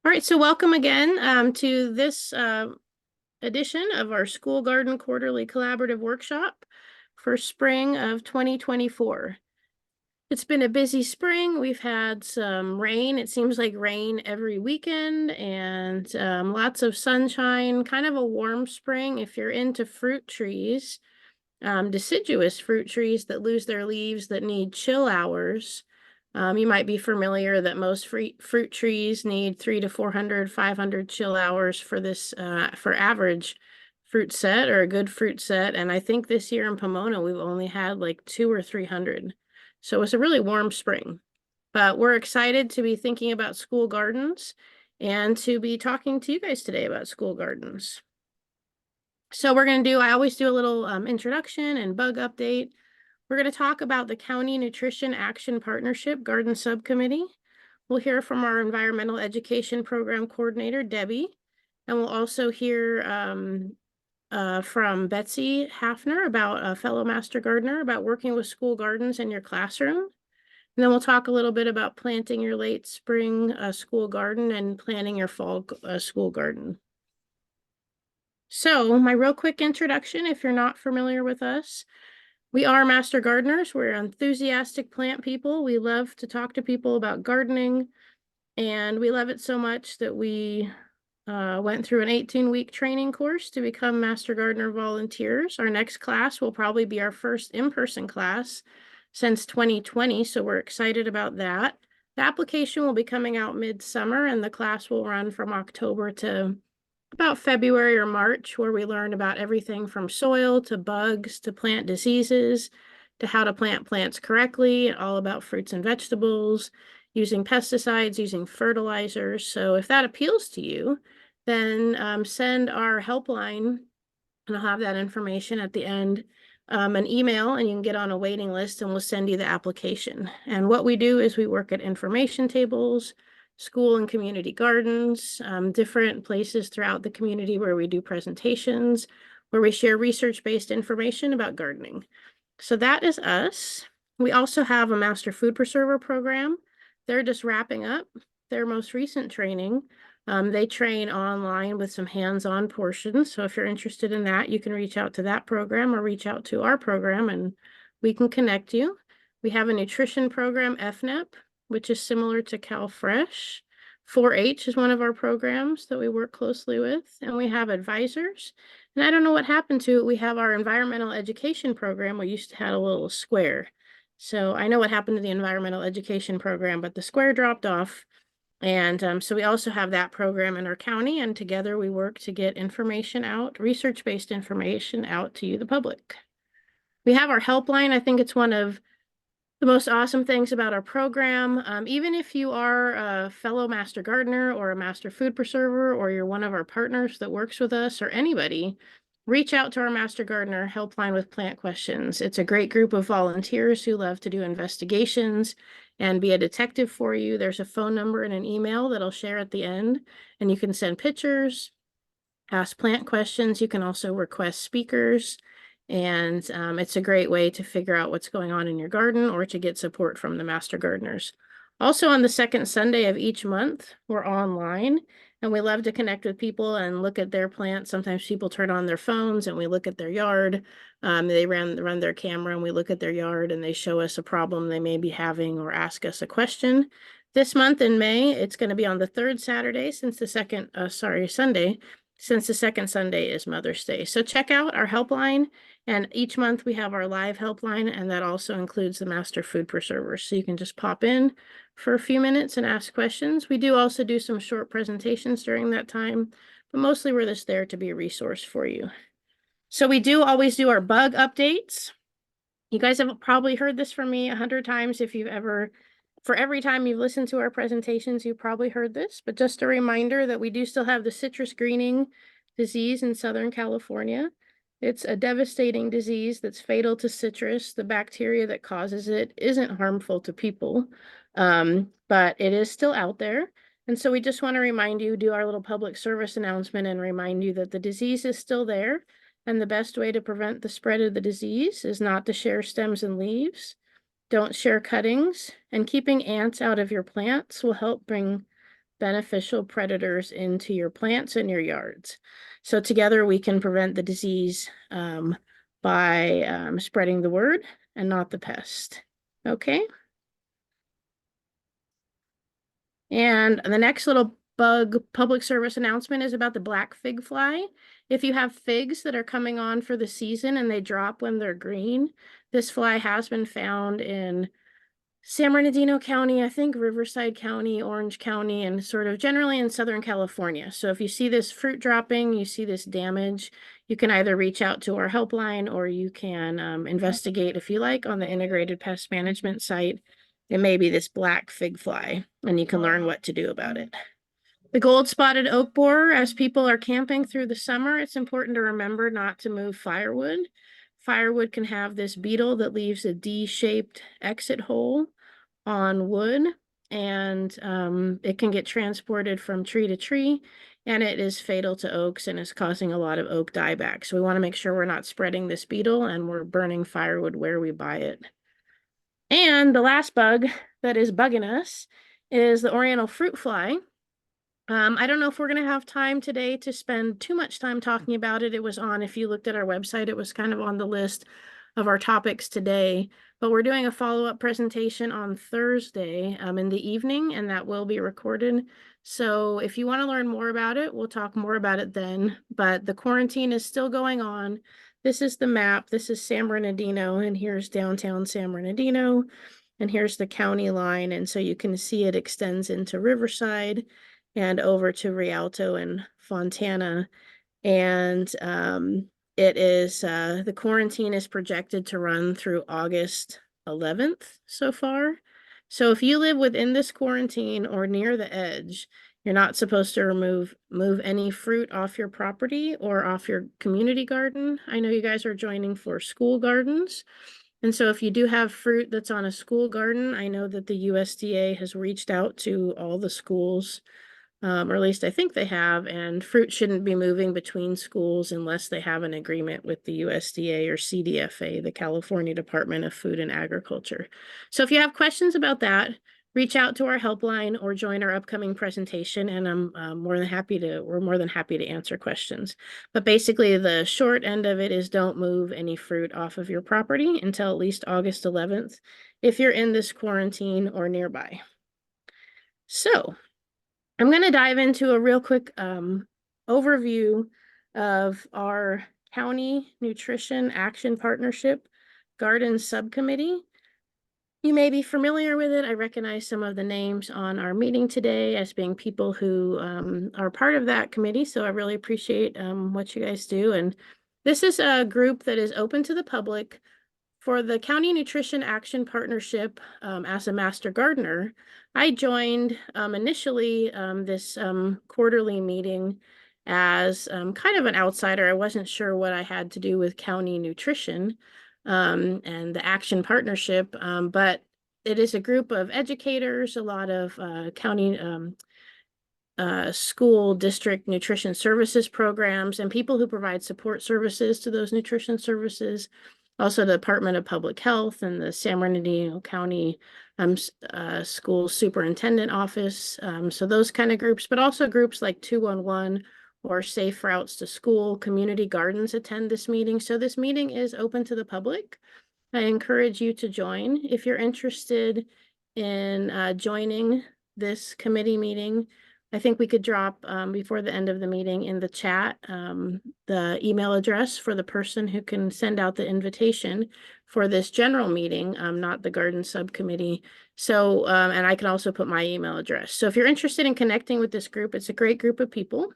All right, so welcome again to this edition of our School Garden Quarterly Collaborative Workshop for spring of 2024. It's been a busy spring. We've had some rain. It seems like rain every weekend and lots of sunshine, kind of a warm spring. If you're into fruit trees, deciduous fruit trees that lose their leaves that need chill hours. You might be familiar that most fruit trees need 300 to 400, 500 chill hours for this, for average fruit set or a good fruit set. And I think this year in Pomona, we've only had like 200 or 300. So it's a really warm spring. But we're excited to be thinking about school gardens and to be talking to you guys today about school gardens. So I always do a little introduction and bug update. We're going to talk about the County Nutrition Action Partnership Garden Subcommittee. We'll hear from our Environmental Education Program Coordinator, Debbie, and we'll also hear from Betsy Hafner, about a fellow Master Gardener, about working with school gardens in your classroom. And then we'll talk a little bit about planting your late spring school garden and planting your fall school garden. So my real quick introduction, if you're not familiar with us, we are Master Gardeners. We're enthusiastic plant people. We love to talk to people about gardening, and we love it so much that we went through an 18-week training course to become Master Gardener volunteers. Our next class will probably be our first in-person class since 2020, so we're excited about that. The application will be coming out midsummer, and the class will run from October to about February or March, where we learn about everything from soil to bugs to plant diseases to how to plant plants correctly, all about fruits and vegetables, using pesticides, using fertilizers. So if that appeals to you, then send our helpline, and I'll have that information at the end, an email, and you can get on a waiting list and we'll send you the application. And what we do is we work at information tables, school and community gardens, different places throughout the community where we do presentations, where we share research-based information about gardening. So that is us. We also have a Master Food Preserver program. They're just wrapping up their most recent training. They train online with some hands-on portions. So if you're interested in that, you can reach out to that program or reach out to our program and we can connect you. We have a nutrition program, FNAP, which is similar to CalFresh. 4-H is one of our programs that we work closely with, and we have advisors. And I don't know what happened to it. We have our environmental education program. We used to have a little square. So I know what happened to the environmental education program, but the square dropped off. And so we also have that program in our county, and together we work to get information out, research-based information out to you, the public. We have our helpline. I think it's one of the most awesome things about our program. Even if you are a fellow Master Gardener or a Master Food Preserver, or you're one of our partners that works with us, or anybody, reach out to our Master Gardener helpline with plant questions. It's a great group of volunteers who love to do investigations and be a detective for you. There's a phone number and an email that I'll share at the end, and you can send pictures, ask plant questions. You can also request speakers, and it's a great way to figure out what's going on in your garden or to get support from the Master Gardeners. Also, on the second Sunday of each month, we're online, and we love to connect with people and look at their plants. Sometimes people turn on their phones and we look at their yard. They run their camera and we look at their yard and they show us a problem they may be having or ask us a question. This month in May, it's going to be on the third Saturday since the Sunday, since the second Sunday is Mother's Day. So check out our helpline, and each month we have our live helpline, and that also includes the Master Food Preservers. So you can just pop in for a few minutes and ask questions. We do also do some short presentations during that time, but mostly we're just there to be a resource for you. So we do always do our bug updates. You guys have probably heard this from me 100 times. For every time you've listened to our presentations, you've probably heard this, but just a reminder that we do still have the citrus greening disease in Southern California. It's a devastating disease that's fatal to citrus. The bacteria that causes it isn't harmful to people, but it is still out there. And so we just want to remind you, do our little public service announcement and remind you that the disease is still there. And the best way to prevent the spread of the disease is not to share stems and leaves. Don't share cuttings, and keeping ants out of your plants will help bring beneficial predators into your plants and your yards. So together we can prevent the disease by spreading the word and not the pest. Okay. And the next little bug public service announcement is about the black fig fly. If you have figs that are coming on for the season and they drop when they're green, this fly has been found in San Bernardino County, I think Riverside County, Orange County, and sort of generally in Southern California. So if you see this fruit dropping, you see this damage, you can either reach out to our helpline or you can investigate, if you like, on the Integrated Pest Management site. It may be this black fig fly, and you can learn what to do about it. The gold-spotted oak borer, as people are camping through the summer, it's important to remember not to move firewood. Firewood can have this beetle that leaves a D-shaped exit hole on wood, and it can get transported from tree to tree, and it is fatal to oaks and is causing a lot of oak dieback. So we want to make sure we're not spreading this beetle and we're burning firewood where we buy it. And the last bug that is bugging us is the Oriental fruit fly. I don't know if we're going to have time today to spend too much time talking about it. It was on, if you looked at our website, it was kind of on the list of our topics today, but we're doing a follow-up presentation on Thursday in the evening, and that will be recorded. So if you want to learn more about it, we'll talk more about it then, but the quarantine is still going on. This is the map. This is San Bernardino, and here's downtown San Bernardino, and here's the county line, and so you can see it extends into Riverside and over to Rialto and Fontana. And it is, the quarantine is projected to run through August 11th so far. So if you live within this quarantine or near the edge, you're not supposed to move any fruit off your property or off your community garden. I know you guys are joining for school gardens. And so if you do have fruit that's on a school garden, I know that the USDA has reached out to all the schools, or at least I think they have, and fruit shouldn't be moving between schools unless they have an agreement with the USDA or CDFA, the California Department of Food and Agriculture. So if you have questions about that, reach out to our helpline or join our upcoming presentation, and we're more than happy to answer questions. But basically the short end of it is don't move any fruit off of your property until at least August 11th if you're in this quarantine or nearby. So I'm going to dive into a real quick overview of our County Nutrition Action Partnership Garden Subcommittee. You may be familiar with it. I recognize some of the names on our meeting today as being people who are part of that committee, so I really appreciate what you guys do. And this is a group that is open to the public. For the County Nutrition Action Partnership, as a Master Gardener, I joined initially this quarterly meeting as kind of an outsider. I wasn't sure what I had to do with county nutrition and the Action Partnership, but it is a group of educators, a lot of county school district nutrition services programs, and people who provide support services to those nutrition services. Also the Department of Public Health and the San Bernardino County School Superintendent Office. So those kind of groups, but also groups like 211 or Safe Routes to School. Community gardens attend this meeting. So this meeting is open to the public. I encourage you to join. If you're interested in joining this committee meeting, I think we could drop before the end of the meeting in the chat the email address for the person who can send out the invitation for this general meeting, not the garden subcommittee. So, and I can also put my email address. So if you're interested in connecting with this group, it's a great group of people.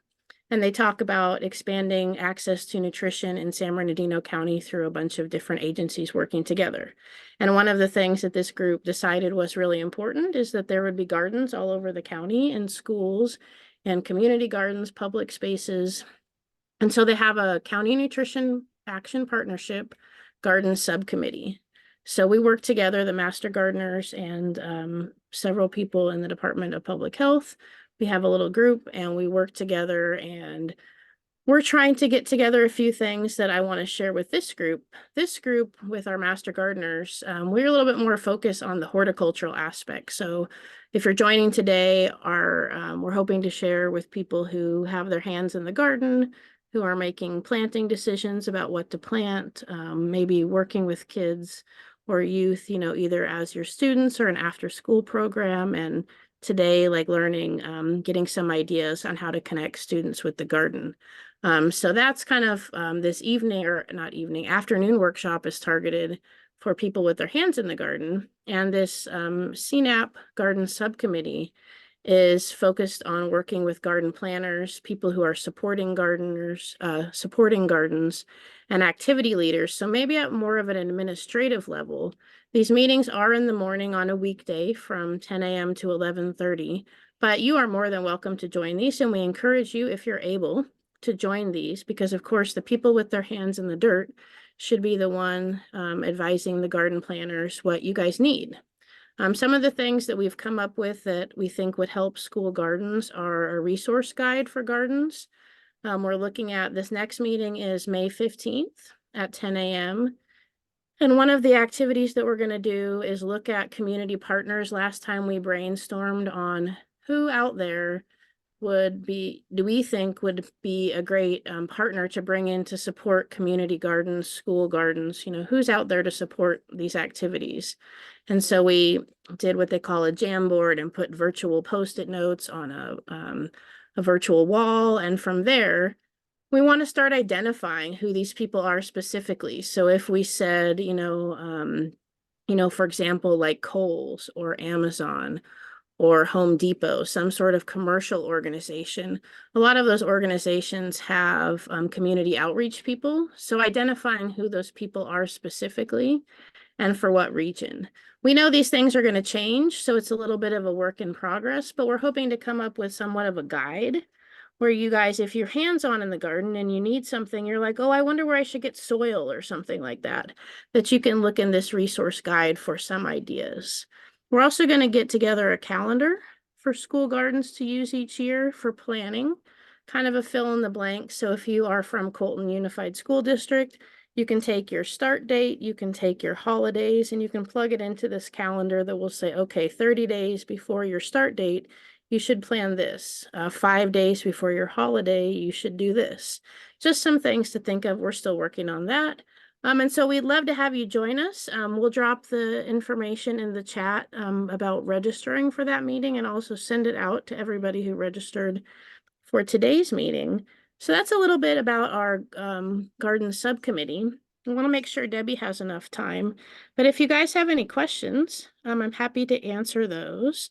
And they talk about expanding access to nutrition in San Bernardino County through a bunch of different agencies working together. And one of the things that this group decided was really important is that there would be gardens all over the county and schools and community gardens, public spaces. And so they have a County Nutrition Action Partnership Garden Subcommittee. So we work together, the Master Gardeners and several people in the Department of Public Health. We have a little group and we work together, and we're trying to get together a few things that I want to share with this group. This group with our master gardeners, we're a little bit more focused on the horticultural aspect. So if you're joining today, we're hoping to share with people who have their hands in the garden, who are making planting decisions about what to plant, maybe working with kids or youth, either as your students or an after-school program. And today, like learning, getting some ideas on how to connect students with the garden. So that's kind of this evening, or not evening, afternoon workshop is targeted for people with their hands in the garden. And this CNAP garden subcommittee is focused on working with garden planners, people who are supporting gardeners, supporting gardens, and activity leaders. So maybe at more of an administrative level. These meetings are in the morning on a weekday from 10 a.m. to 11:30, but you are more than welcome to join these, and we encourage you, if you're able, to join these, because of course the people with their hands in the dirt should be the one advising the garden planners what you guys need. Some of the things that we've come up with that we think would help school gardens are a resource guide for gardens. We're looking at, this next meeting is May 15th at 10 a.m. And one of the activities that we're going to do is look at community partners. Last time we brainstormed on who out there do we think would be a great partner to bring in to support community gardens, school gardens, who's out there to support these activities. And so we did what they call a jam board and put virtual Post-it notes on a virtual wall. And from there, we want to start identifying who these people are specifically. So if we said, for example, like Kohl's or Amazon or Home Depot, some sort of commercial organization. A lot of those organizations have community outreach people. So identifying who those people are specifically and for what region. We know these things are going to change, so it's a little bit of a work in progress, but we're hoping to come up with somewhat of a guide where you guys, if you're hands-on in the garden and you need something, you're like, oh, I wonder where I should get soil or something like that, that you can look in this resource guide for some ideas. We're also going to get together a calendar for school gardens to use each year for planning, kind of a fill in the blank. So if you are from Colton Unified School District, you can take your start date, you can take your holidays, and you can plug it into this calendar that will say, okay, 30 days before your start date, you should plan this. 5 days before your holiday, you should do this. Just some things to think of. We're still working on that. And so we'd love to have you join us. We'll drop the information in the chat about registering for that meeting, and also send it out to everybody who registered for today's meeting. So that's a little bit about our garden subcommittee. I want to make sure Debbie has enough time. But if you guys have any questions, I'm happy to answer those.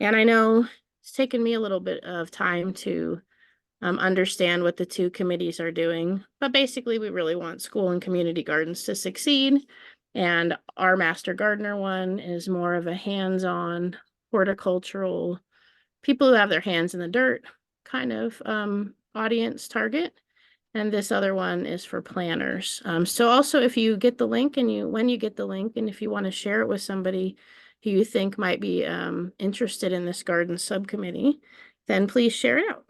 And I know it's taken me a little bit of time to understand what the two committees are doing. But basically, we really want school and community gardens to succeed. And our master gardener one is more of a hands-on horticultural, people who have their hands in the dirt kind of audience target. And this other one is for planners. So also, if you get the link and when you get the link, and if you want to share it with somebody who you think might be interested in this garden subcommittee, then please share it out.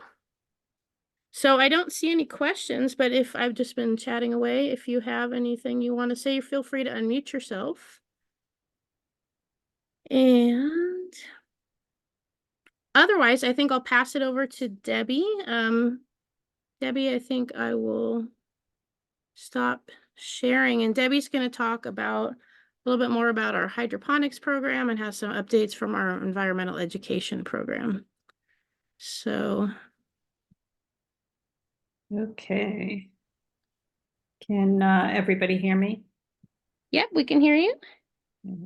So I don't see any questions, but if I've just been chatting away, if you have anything you want to say, feel free to unmute yourself. And otherwise, I think I'll pass it over to Debbie. Debbie, I think I will stop sharing, and Debbie's going to talk about a little bit more about our hydroponics program and have some updates from our environmental education program. So. Okay. Can everybody hear me? Yep, we can hear you.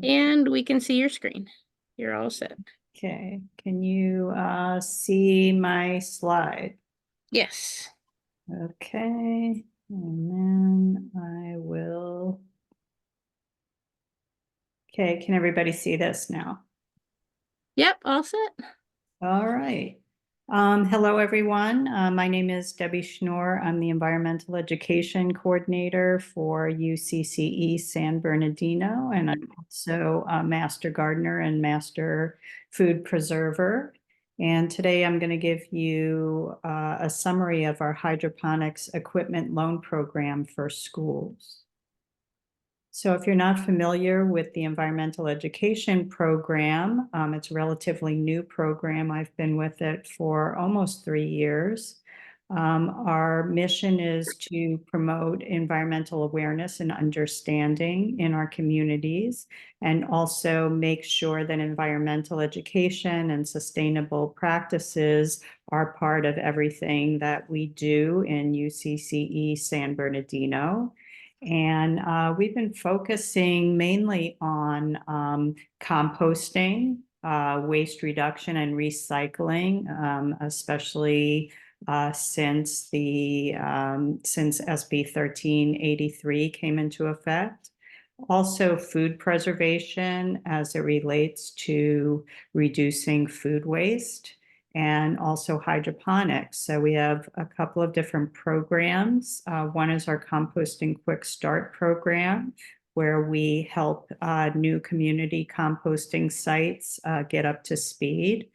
And we can see your screen. You're all set. Okay. Can you see my slide? Yes. Okay. And then I will. Okay. Can everybody see this now? Yep, all set. All right. Hello, everyone. My name is Debbie Schnoor. I'm the Environmental Education Coordinator for UCCE San Bernardino, and I'm also a Master Gardener and Master Food Preserver. And today I'm going to give you a summary of our hydroponics equipment loan program for schools. So if you're not familiar with the environmental education program, it's a relatively new program. I've been with it for almost 3 years. Our mission is to promote environmental awareness and understanding in our communities, and also make sure that environmental education and sustainable practices are part of everything that we do in UCCE San Bernardino. And we've been focusing mainly on composting, waste reduction and recycling, especially since SB 1383 came into effect. Also food preservation as it relates to reducing food waste, and also hydroponics. So we have a couple of different programs. One is our Composting Quick Start program, where we help new community composting sites get up to speed.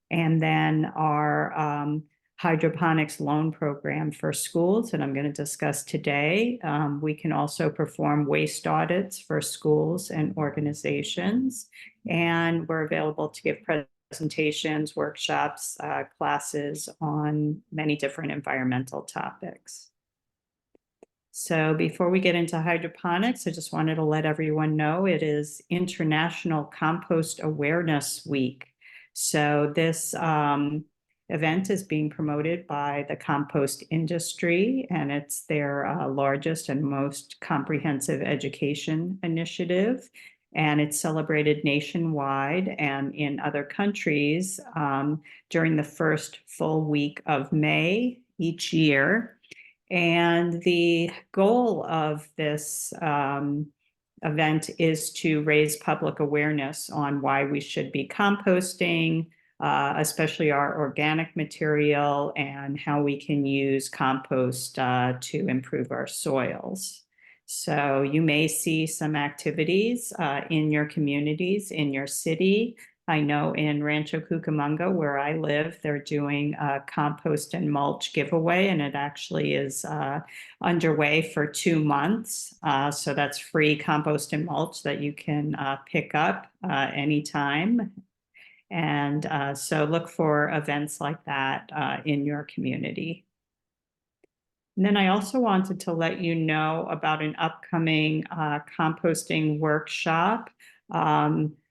And then our hydroponics loan program for schools that I'm going to discuss today. We can also perform waste audits for schools and organizations, and we're available to give presentations, workshops, classes on many different environmental topics. So before we get into hydroponics, I just wanted to let everyone know it is International Compost Awareness Week. So this event is being promoted by the compost industry, and it's their largest and most comprehensive education initiative. And it's celebrated nationwide and in other countries during the first full week of May each year. And the goal of this event is to raise public awareness on why we should be composting, especially our organic material, and how we can use compost to improve our soils. So you may see some activities in your communities, in your city. I know in Rancho Cucamonga, where I live, they're doing a compost and mulch giveaway, and it actually is underway for 2 months. So that's free compost and mulch that you can pick up anytime. And so look for events like that in your community. And then I also wanted to let you know about an upcoming composting workshop.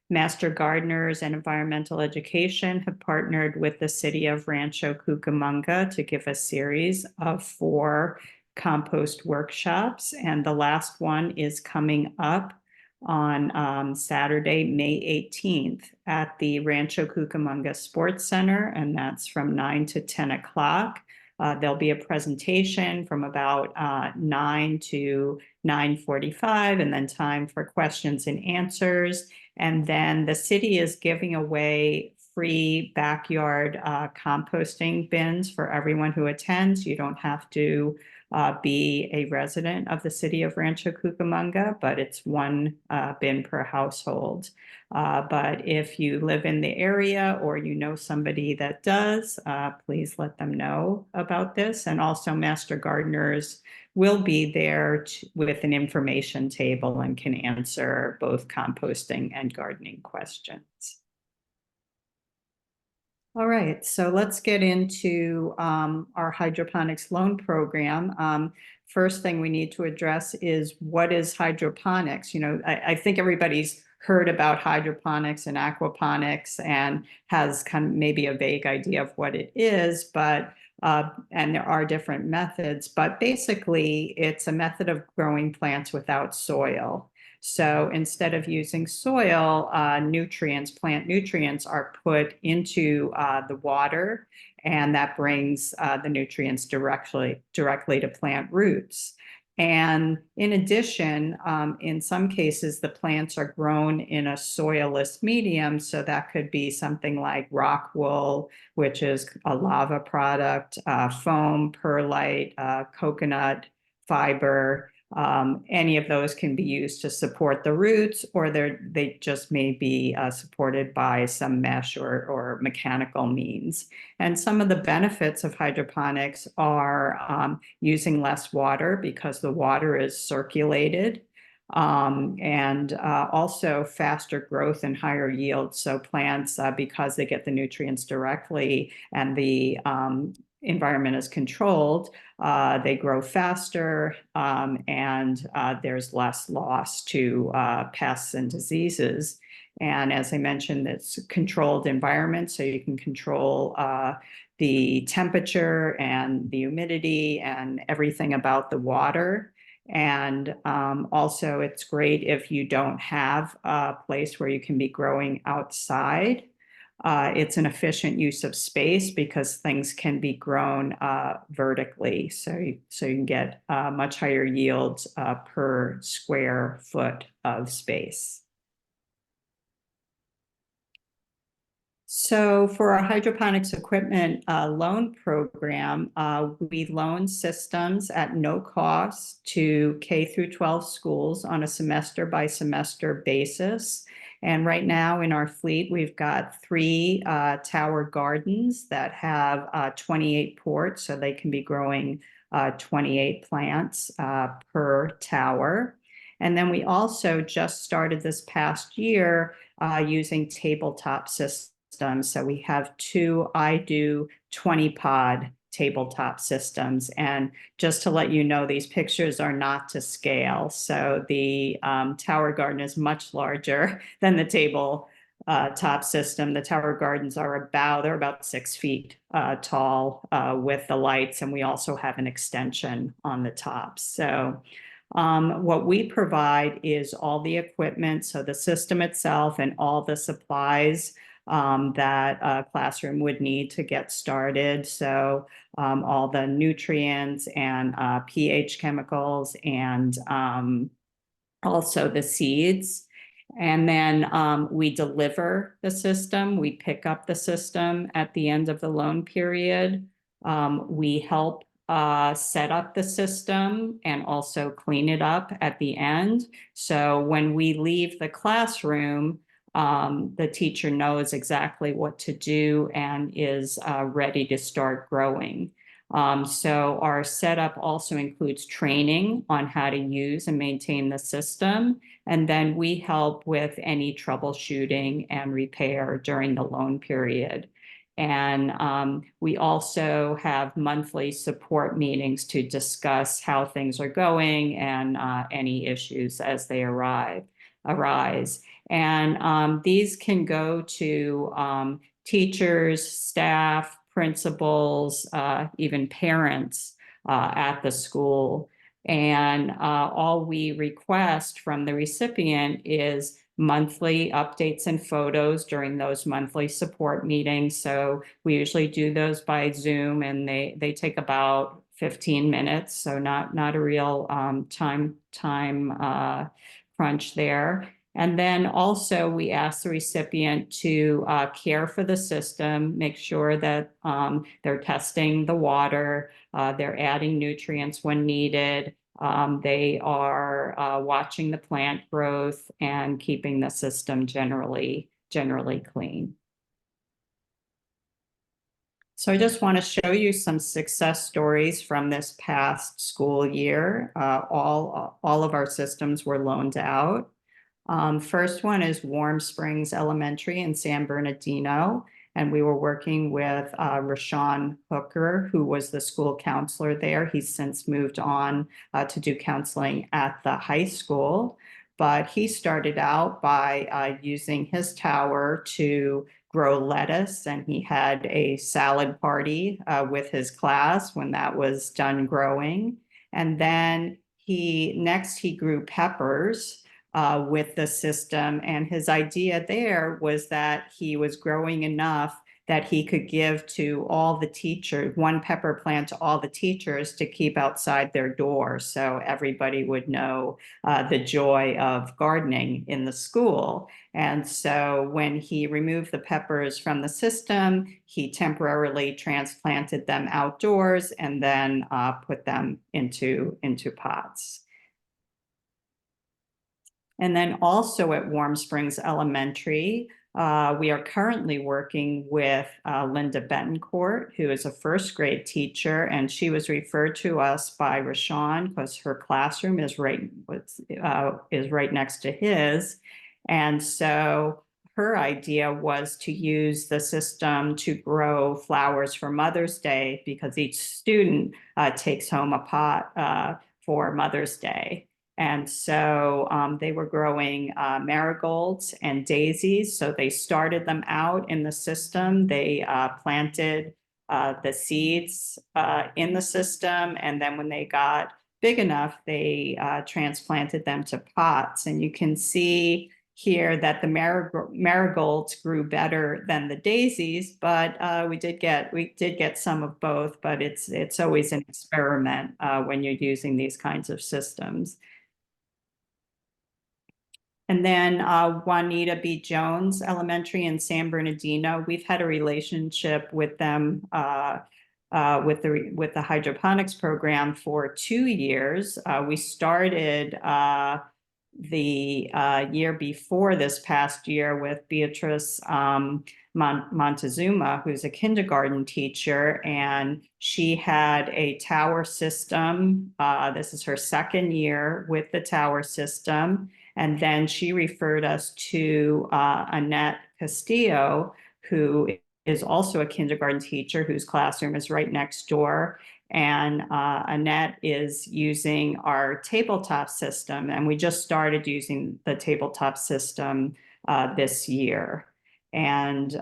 Master Gardeners and Environmental Education have partnered with the city of Rancho Cucamonga to give a series of 4 compost workshops. And the last one is coming up on Saturday, May 18th at the Rancho Cucamonga Sports Center, and that's from 9 to 10 o'clock. There'll be a presentation from about 9 to 9:45, and then time for questions and answers. And then the city is giving away free backyard composting bins for everyone who attends. You don't have to be a resident of the city of Rancho Cucamonga, but it's 1 bin per household. But if you live in the area or you know somebody that does, please let them know about this. And also Master Gardeners will be there with an information table and can answer both composting and gardening questions. All right, so let's get into our hydroponics loan program. First thing we need to address is, what is hydroponics? You know, I think everybody's heard about hydroponics and aquaponics and has kind of maybe a vague idea of what it is, but and there are different methods, but basically it's a method of growing plants without soil. So instead of using soil, plant nutrients are put into the water, and that brings the nutrients directly to plant roots. And in addition, in some cases, the plants are grown in a soilless medium. So that could be something like rock wool, which is a lava product, foam, perlite, coconut fiber. Any of those can be used to support the roots, or they just may be supported by some mesh or mechanical means. And some of the benefits of hydroponics are using less water because the water is circulated, and also faster growth and higher yield. So plants, because they get the nutrients directly and the environment is controlled, they grow faster, and there's less loss to pests and diseases. And as I mentioned, it's a controlled environment, so you can control the temperature and the humidity and everything about the water. And also, it's great if you don't have a place where you can be growing outside. It's an efficient use of space because things can be grown vertically, so you can get much higher yields per square foot of space. So for our hydroponics equipment loan program, we loan systems at no cost to K through 12 schools on a semester by semester basis. And right now in our fleet, we've got 3 tower gardens that have 28 ports, so they can be growing 28 plants per tower. And then we also just started this past year using tabletop systems. So we have 2 I do 20 pod tabletop systems. And just to let you know, these pictures are not to scale. So the tower garden is much larger than the table top system. The tower gardens are they're about 6 feet tall with the lights. And we also have an extension on the top. So what we provide is all the equipment, so the system itself and all the supplies that a classroom would need to get started. So all the nutrients and pH chemicals, and also the seeds. And then we deliver the system. We pick up the system at the end of the loan period. We help set up the system and also clean it up at the end. So when we leave the classroom, the teacher knows exactly what to do and is ready to start growing. So our setup also includes training on how to use and maintain the system. And then we help with any troubleshooting and repair during the loan period. And we also have monthly support meetings to discuss how things are going and any issues as they arise. And these can go to teachers, staff, principals, even parents at the school. And all we request from the recipient is monthly updates and photos during those monthly support meetings. So we usually do those by Zoom, and they take about 15 minutes. So not a real time crunch there. And then also we ask the recipient to care for the system, make sure that they're testing the water, they're adding nutrients when needed, they are watching the plant growth and keeping the system generally clean. So I just want to show you some success stories from this past school year. All of our systems were loaned out. First one is Warm Springs Elementary in San Bernardino. And we were working with Rashawn Hooker, who was the school counselor there. He's since moved on to do counseling at the high school. But he started out by using his tower to grow lettuce. And he had a salad party with his class when that was done growing. And then next he grew peppers with the system. And his idea there was that he was growing enough that he could give to all the teachers, 1 pepper plant to all the teachers to keep outside their door. So everybody would know the joy of gardening in the school. And so when he removed the peppers from the system, he temporarily transplanted them outdoors and then put them into pots. And then also at Warm Springs Elementary, we are currently working with Linda Betancourt, who is a first grade teacher, and she was referred to us by Rashawn because her classroom is right next to his. And so her idea was to use the system to grow flowers for Mother's Day because each student takes home a pot for Mother's Day. And so they were growing marigolds and daisies. So they started them out in the system. They planted the seeds in the system. And then when they got big enough, they transplanted them to pots. And you can see here that the marigolds grew better than the daisies, but we did get some of both. But it's always an experiment when you're using these kinds of systems. And then Juanita B. Jones Elementary in San Bernardino, we've had a relationship with them with the hydroponics program for 2 years. We started the year before this past year with Beatrice Montezuma, who's a kindergarten teacher, and she had a tower system. This is her second year with the tower system. And then she referred us to Annette Castillo, who is also a kindergarten teacher whose classroom is right next door. And Annette is using our tabletop system, and we just started using the tabletop system this year. And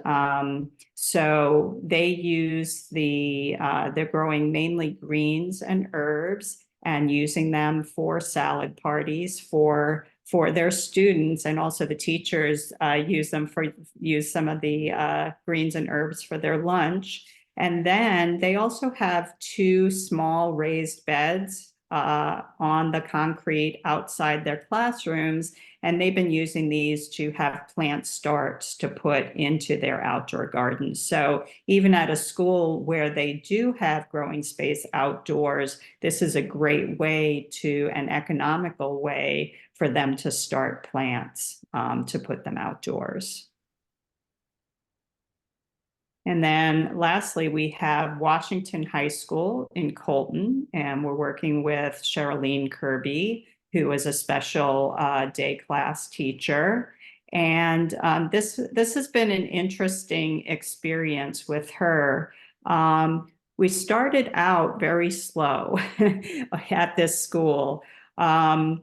so they use they're growing mainly greens and herbs and using them for salad parties for their students, and also the teachers use some of the greens and herbs for their lunch. And then they also have 2 small raised beds on the concrete outside their classrooms, and they've been using these to have plant starts to put into their outdoor gardens. So even at a school where they do have growing space outdoors, this is a great way an economical way for them to start plants to put them outdoors. And then lastly, we have Washington High School in Colton, and we're working with Cheryline Kirby, who is a special day class teacher. And this has been an interesting experience with her. We started out very slow at this school. In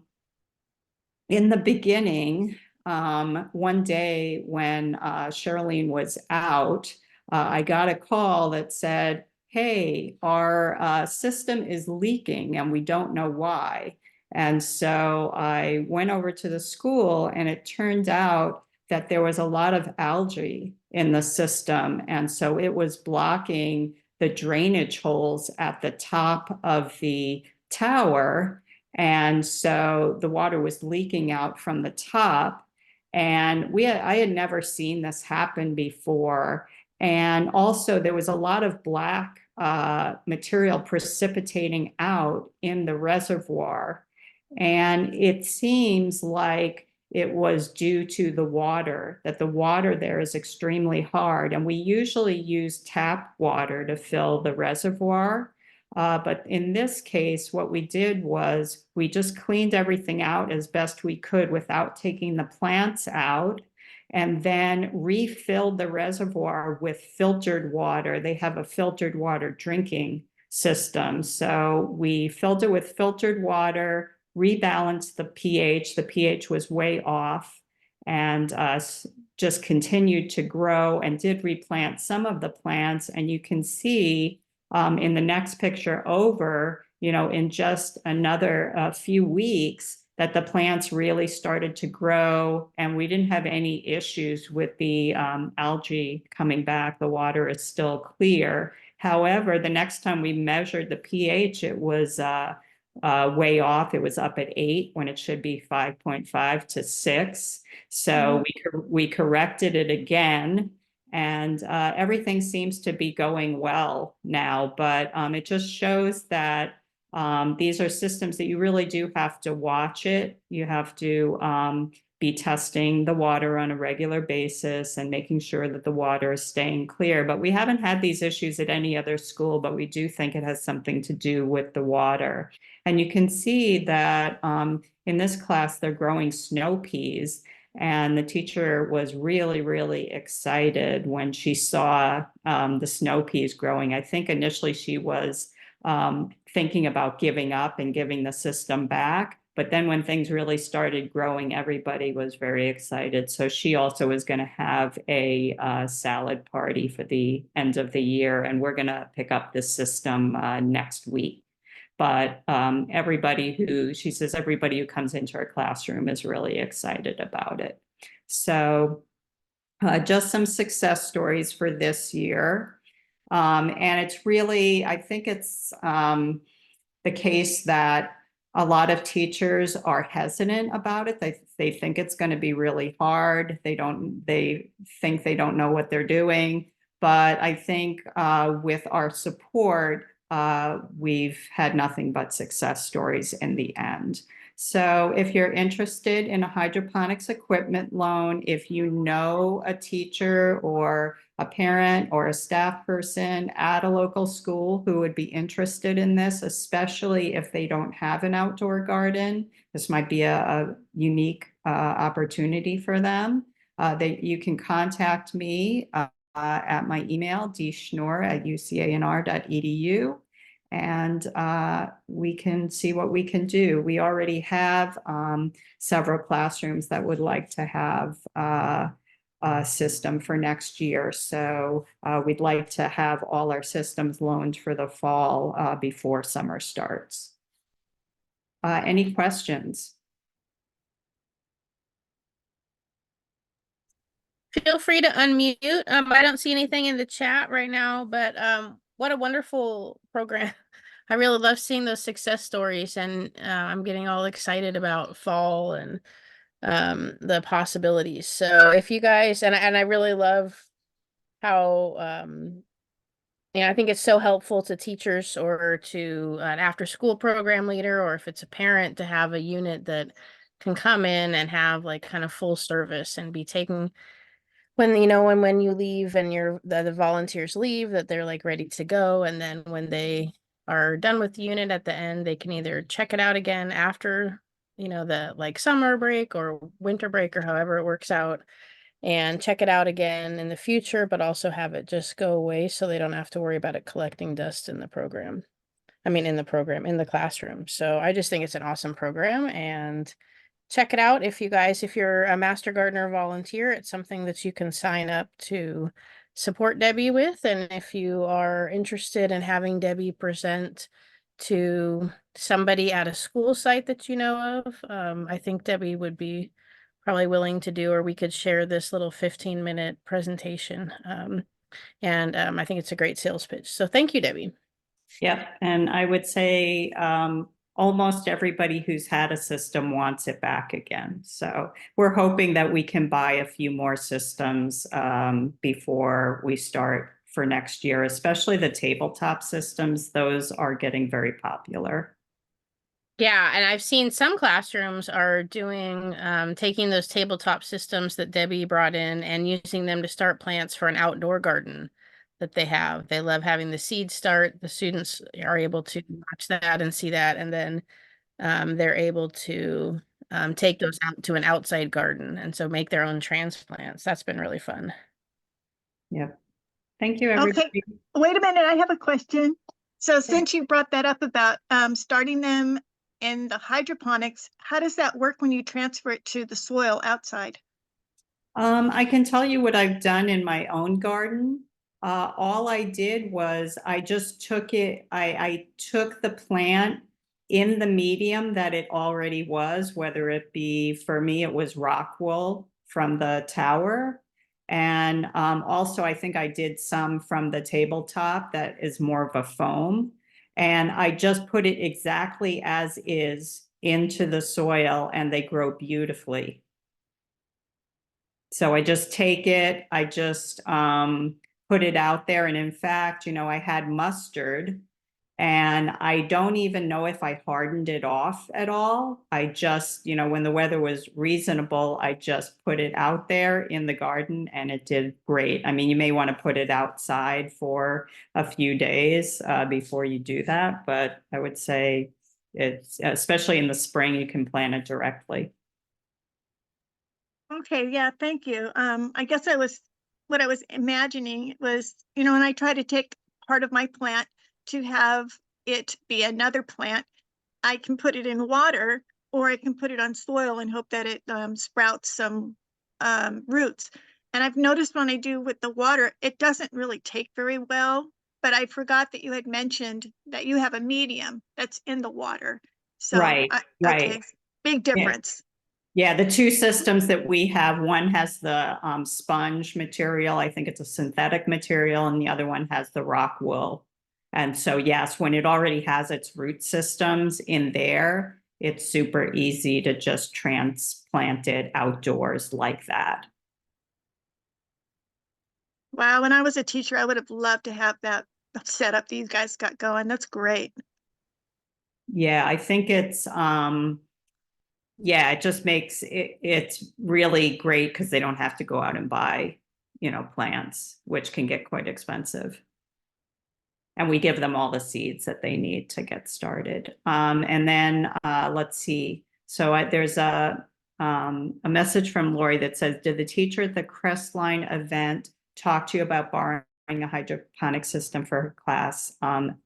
the beginning, one day when Cheryline was out, I got a call that said, hey, our system is leaking and we don't know why. And so I went over to the school, and it turned out that there was a lot of algae in the system. And so it was blocking the drainage holes at the top of the tower. And so the water was leaking out from the top. And I had never seen this happen before. And also there was a lot of black material precipitating out in the reservoir. And it seems like it was due to the water, that the water there is extremely hard. And we usually use tap water to fill the reservoir. But in this case, what we did was we just cleaned everything out as best we could without taking the plants out, and then refilled the reservoir with filtered water. They have a filtered water drinking system. So we filled it with filtered water, rebalanced the pH. The pH was way off, and just continued to grow, and did replant some of the plants. And you can see in the next picture over, in just another few weeks, that the plants really started to grow, and we didn't have any issues with the algae coming back. The water is still clear. However, the next time we measured the pH, it was way off. It was up at 8 when it should be 5.5 to 6. So we corrected it again, and everything seems to be going well now. But it just shows that These are systems that you really do have to watch it. You have to be testing the water on a regular basis and making sure that the water is staying clear. But we haven't had these issues at any other school, but we do think it has something to do with the water. And you can see that in this class, they're growing snow peas. And the teacher was really, really excited when she saw the snow peas growing. I think initially she was thinking about giving up and giving the system back. But then when things really started growing, everybody was very excited. So she also is going to have a salad party for the end of the year, and we're going to pick up this system next week. But she says everybody who comes into her classroom is really excited about it. So just some success stories for this year. And it's really, I think it's the case that a lot of teachers are hesitant about it. They think it's going to be really hard. They think they don't know what they're doing. But I think with our support, we've had nothing but success stories in the end. So if you're interested in a hydroponics equipment loan, if you know a teacher or a parent or a staff person at a local school who would be interested in this, especially if they don't have an outdoor garden, this might be a unique opportunity for them. You can contact me at my email, dschnor@ucanr.edu. And we can see what we can do. We already have several classrooms that would like to have a system for next year. So we'd like to have all our systems loaned for the fall before summer starts. Any questions? Feel free to unmute. I don't see anything in the chat right now, but what a wonderful program. I really love seeing those success stories, and I'm getting all excited about fall and the possibilities. So if you guys, and I really love how I think it's so helpful to teachers or to an after school program leader, or if it's a parent, to have a unit that can come in and have like kind of full service and be taking when you leave and the volunteers leave, that they're like ready to go. And then when they are done with the unit at the end, they can either check it out again after, the like summer break or winter break or however it works out, and check it out again in the future, but also have it just go away so they don't have to worry about it collecting dust in the program. I mean, in the classroom. So I just think it's an awesome program, and check it out if you're a Master Gardener volunteer. It's something that you can sign up to support Debbie with. And if you are interested in having Debbie present to somebody at a school site that you know of, I think Debbie would be probably willing to do, or we could share this little 15-minute presentation. And I think it's a great sales pitch. So thank you, Debbie. Yep. And I would say almost everybody who's had a system wants it back again. So we're hoping that we can buy a few more systems before we start for next year, especially the tabletop systems. Those are getting very popular. Yeah, and I've seen some classrooms are doing taking those tabletop systems that Debbie brought in and using them to start plants for an outdoor garden that they have. They love having the seed start. The students are able to watch that and see that, and then they're able to take those out to an outside garden and so make their own transplants. That's been really fun. Yep. Thank you, everybody. Okay, wait a minute, I have a question. So since you brought that up about starting them in the hydroponics, how does that work when you transfer it to the soil outside? I can tell you what I've done in my own garden. All I did was I just took it, I took the plant in the medium that it already was, whether it be, for me, it was rock wool from the tower. And also I think I did some from the tabletop that is more of a foam. And I just put it exactly as is into the soil, and they grow beautifully. So I just take it, I just put it out there. And in fact, I had mustard, And I don't even know if I hardened it off at all. I just, when the weather was reasonable, I just put it out there in the garden and it did great. I mean, you may want to put it outside for a few days before you do that, but I would say it's, especially in the spring, you can plant it directly. Okay, yeah, thank you. I guess what I was imagining was, when I try to take part of my plant to have it be another plant, I can put it in water or I can put it on soil and hope that it sprouts some roots. And I've noticed when I do with the water, it doesn't really take very well, but I forgot that you had mentioned that you have a medium that's in the water. So, Right, okay, right. big Yeah. difference. Yeah, the two systems that we have, one has the sponge material, I think it's a synthetic material, and the other one has the rock wool. And so, yes, when it already has its root systems in there, it's super easy to just transplant it outdoors like that. Wow, when I was a teacher, I would have loved to have that setup these guys got going. That's great. Yeah, I think it's yeah, it just makes it's really great because they don't have to go out and buy, plants, which can get quite expensive. And we give them all the seeds that they need to get started. And then let's see. So there's a message from Lori that says, did the teacher at the Crestline event talk to you about borrowing a hydroponic system for her class?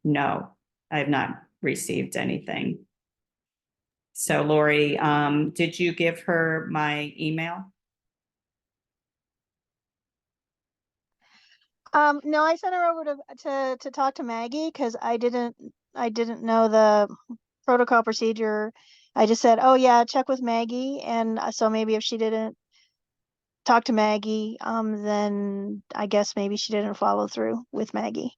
No, I have not received anything. So Lori, did you give her my email? No, I sent her over to talk to Maggie because I didn't know the protocol procedure. I just said, oh yeah, check with Maggie, and so maybe if she didn't talk to Maggie, then I guess maybe she didn't follow through with Maggie.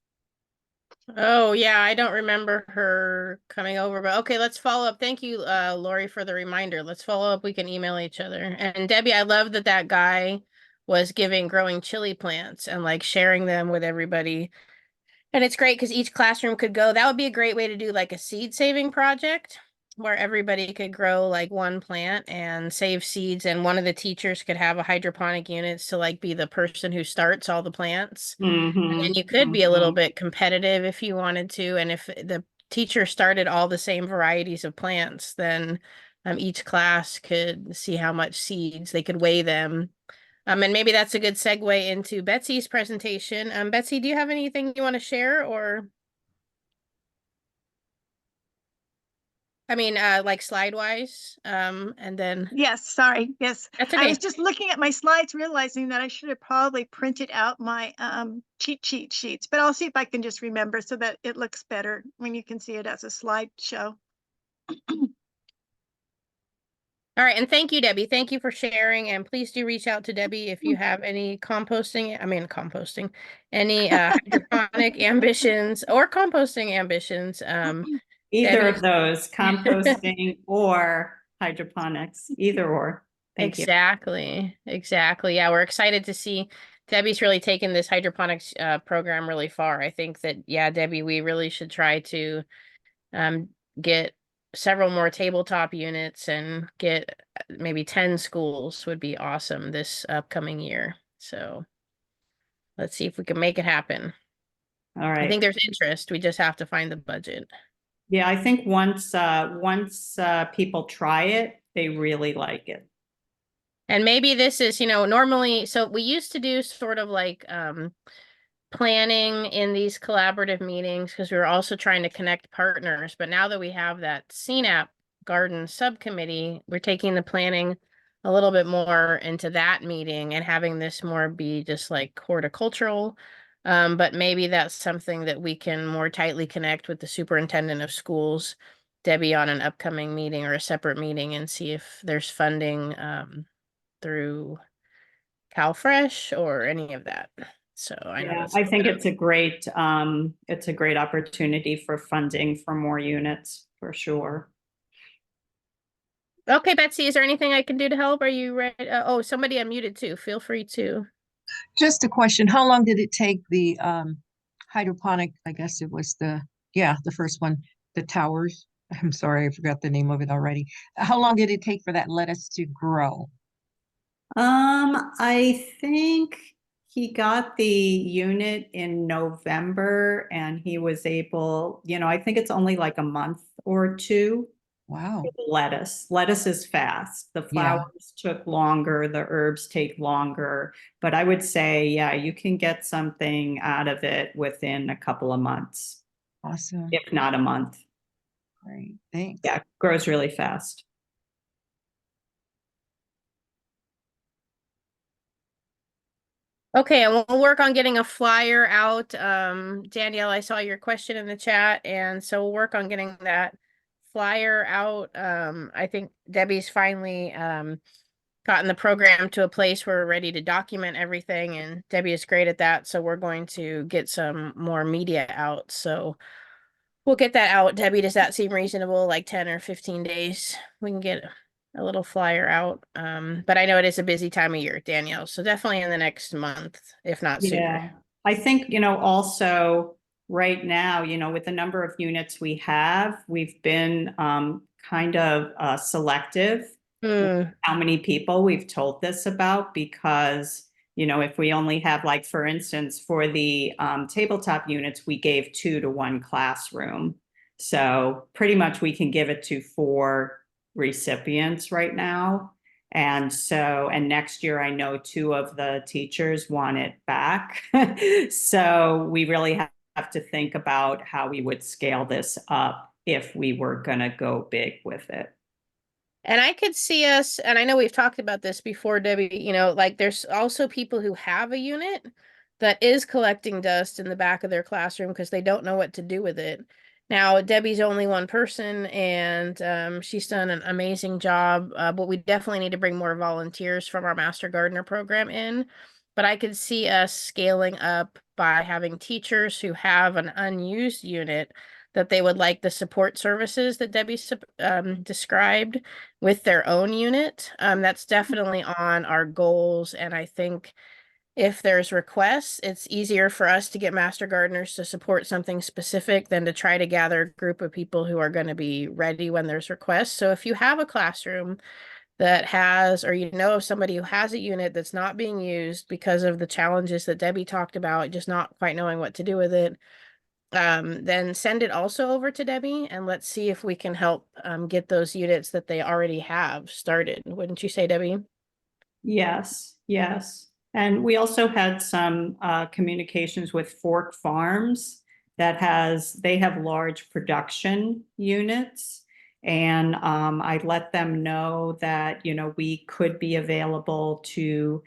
Oh, yeah, I don't remember her coming over, but okay, let's follow up. Thank you, Lori, for the reminder. Let's follow up. We can email each other. And Debbie, I love that that guy was giving growing chili plants and like sharing them with everybody. And it's great because each classroom could go. That would be a great way to do like a seed saving project where everybody could grow like one plant and save seeds. And one of the teachers could have a hydroponic units to like be the person who starts all the plants. Mm-hmm, And you could be a little bit competitive if you wanted to. And if the teacher started all the same varieties of plants, then each class could see how much seeds, they could weigh them. And maybe that's a good segue into Betsy's presentation. Betsy, do you have anything you want to share or? I mean, like slide wise, and then Yes, sorry. Yes. that's I was okay. just looking at my slides, realizing that I should have probably printed out my cheat sheet sheets, but I'll see if I can just remember so that it looks better when you can see it as a slideshow. All right, and thank you, Debbie. Thank you for sharing, and please do reach out to Debbie if you have any any hydroponic ambitions or composting ambitions. Either Debbie, of those, composting or hydroponics, either or. Thank you. exactly, exactly. Yeah, we're excited to see Debbie's really taken this hydroponics program really far. I think that, yeah, Debbie, we really should try to get several more tabletop units and get maybe 10 schools would be awesome this upcoming year. So let's see if we can make it happen. All I right. think there's interest. We just have to find the budget. Yeah, I think once people try it, they really like it. And maybe this is, normally, so we used to do sort of like planning in these collaborative meetings because we were also trying to connect partners. But now that we have that CNAP garden subcommittee, we're taking the planning a little bit more into that meeting and having this more be just like horticultural. But maybe that's something that we can more tightly connect with the superintendent of schools, Debbie, on an upcoming meeting or a separate meeting and see if there's funding through CalFresh or any of that. So I know that's I think it's a great opportunity for funding for more units for sure. okay, Betsy, is there anything I can do to help? Are you ready? Oh, somebody unmuted too. Feel free to. Just a question. How long did it take the hydroponic, I guess it was the Yeah, the first one, the towers. I'm sorry, I forgot the name of it already. How long did it take for that lettuce to grow? I think he got the unit in November and he was able, I think it's only like a month or two. Wow. Lettuce is fast. The Yeah. flowers took longer, the herbs take longer, but I would say, yeah, you can get something out of it within a couple of months, Awesome. if not a month. Great. Thanks. Yeah, grows really fast. Okay, and we'll work on getting a flyer out. Danielle, I saw your question in the chat, and so we'll work on getting that flyer out. I think Debbie's finally gotten the program to a place where we're ready to document everything, and Debbie is great at that. So we're going to get some more media out. So we'll get that out. Debbie, does that seem reasonable? Like 10 or 15 days? We can get a little flyer out. But I know it is a busy time of year, Danielle. So definitely in the next month, if not Yeah, sooner. I think, also right now, with the number of units we have, we've been kind of selective Mm, how many people we've told this about because, if we only have like, for instance, for the tabletop units, we gave 2 to 1 classroom. So pretty much we can give it to 4 recipients right now. And next year, I know 2 of the teachers want it back. So we really have to think about how we would scale this up if we were going to go big with it. And I could see us, and I know we've talked about this before, Debbie, like there's also people who have a unit that is collecting dust in the back of their classroom because they don't know what to do with it. Now, Debbie's only one person and she's done an amazing job, but we definitely need to bring more volunteers from our Master Gardener program in. But I could see us scaling up by having teachers who have an unused unit that they would like the support services that Debbie described with their own unit. That's definitely on our goals. And I think if there's requests, it's easier for us to get Master Gardeners to support something specific than to try to gather a group of people who are going to be ready when there's requests. So if you have a classroom that has, or of somebody who has a unit that's not being used because of the challenges that Debbie talked about, just not quite knowing what to do with it, then send it also over to Debbie and let's see if we can help get those units that they already have started. Wouldn't you say, Debbie? Yes, yes. And we also had some communications with Fork Farms they have large production units. And I let them know that, we could be available to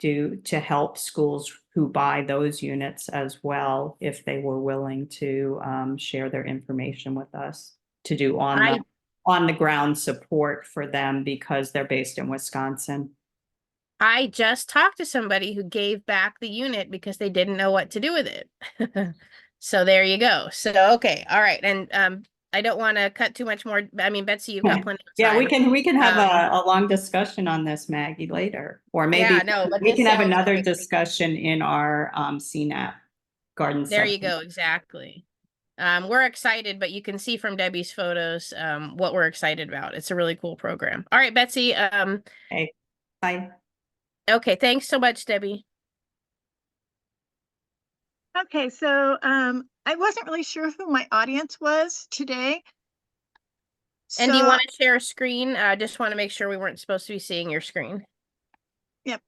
to help schools who buy those units as well, if they were willing to share their information with us to do on the ground support for them because they're based in Wisconsin. I just talked to somebody who gave back the unit because they didn't know what to do with it. So there you go. So, okay. All right. And I don't want to cut too much more. I mean, Betsy, you've got plenty of Yeah, time. we can have a long discussion on this, Maggie, later. Or maybe Yeah, no, but we this can have sounds another like discussion in our CNAP garden there you subcommittee. go. Exactly. We're excited, but you can see from Debbie's photos what we're excited about. It's a really cool program. All right, Betsy. Okay, bye. Okay, thanks so much, Debbie. Okay, so I wasn't really sure who my audience was today. And do you So, want to share a screen? I just want to make sure we weren't supposed to be seeing your screen. yep,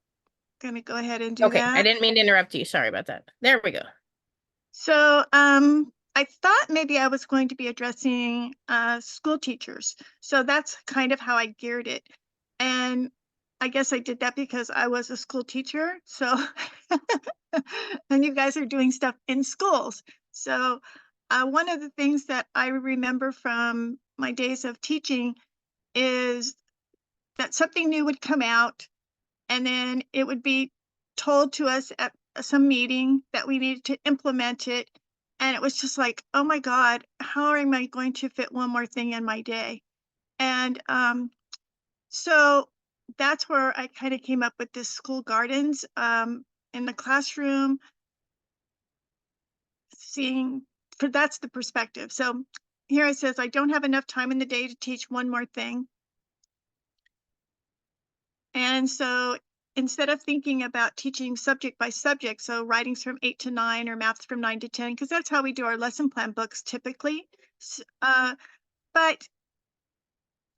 gonna go ahead and do Okay, that. I didn't mean to interrupt you. Sorry about that. There we go. So, I thought maybe I was going to be addressing school teachers. So that's kind of how I geared it. And I guess I did that because I was a school teacher. So, and you guys are doing stuff in schools. So, one of the things that I remember from my days of teaching is that something new would come out and then it would be told to us at some meeting that we needed to implement it. And it was just like, oh my God, how am I going to fit one more thing in my day? And so that's where I kind of came up with this school gardens in the classroom, seeing that's the perspective. So here it says, I don't have enough time in the day to teach one more thing. And so instead of thinking about teaching subject by subject, so writings from 8 to 9 or maths from 9 to 10, because that's how we do our lesson plan books typically. But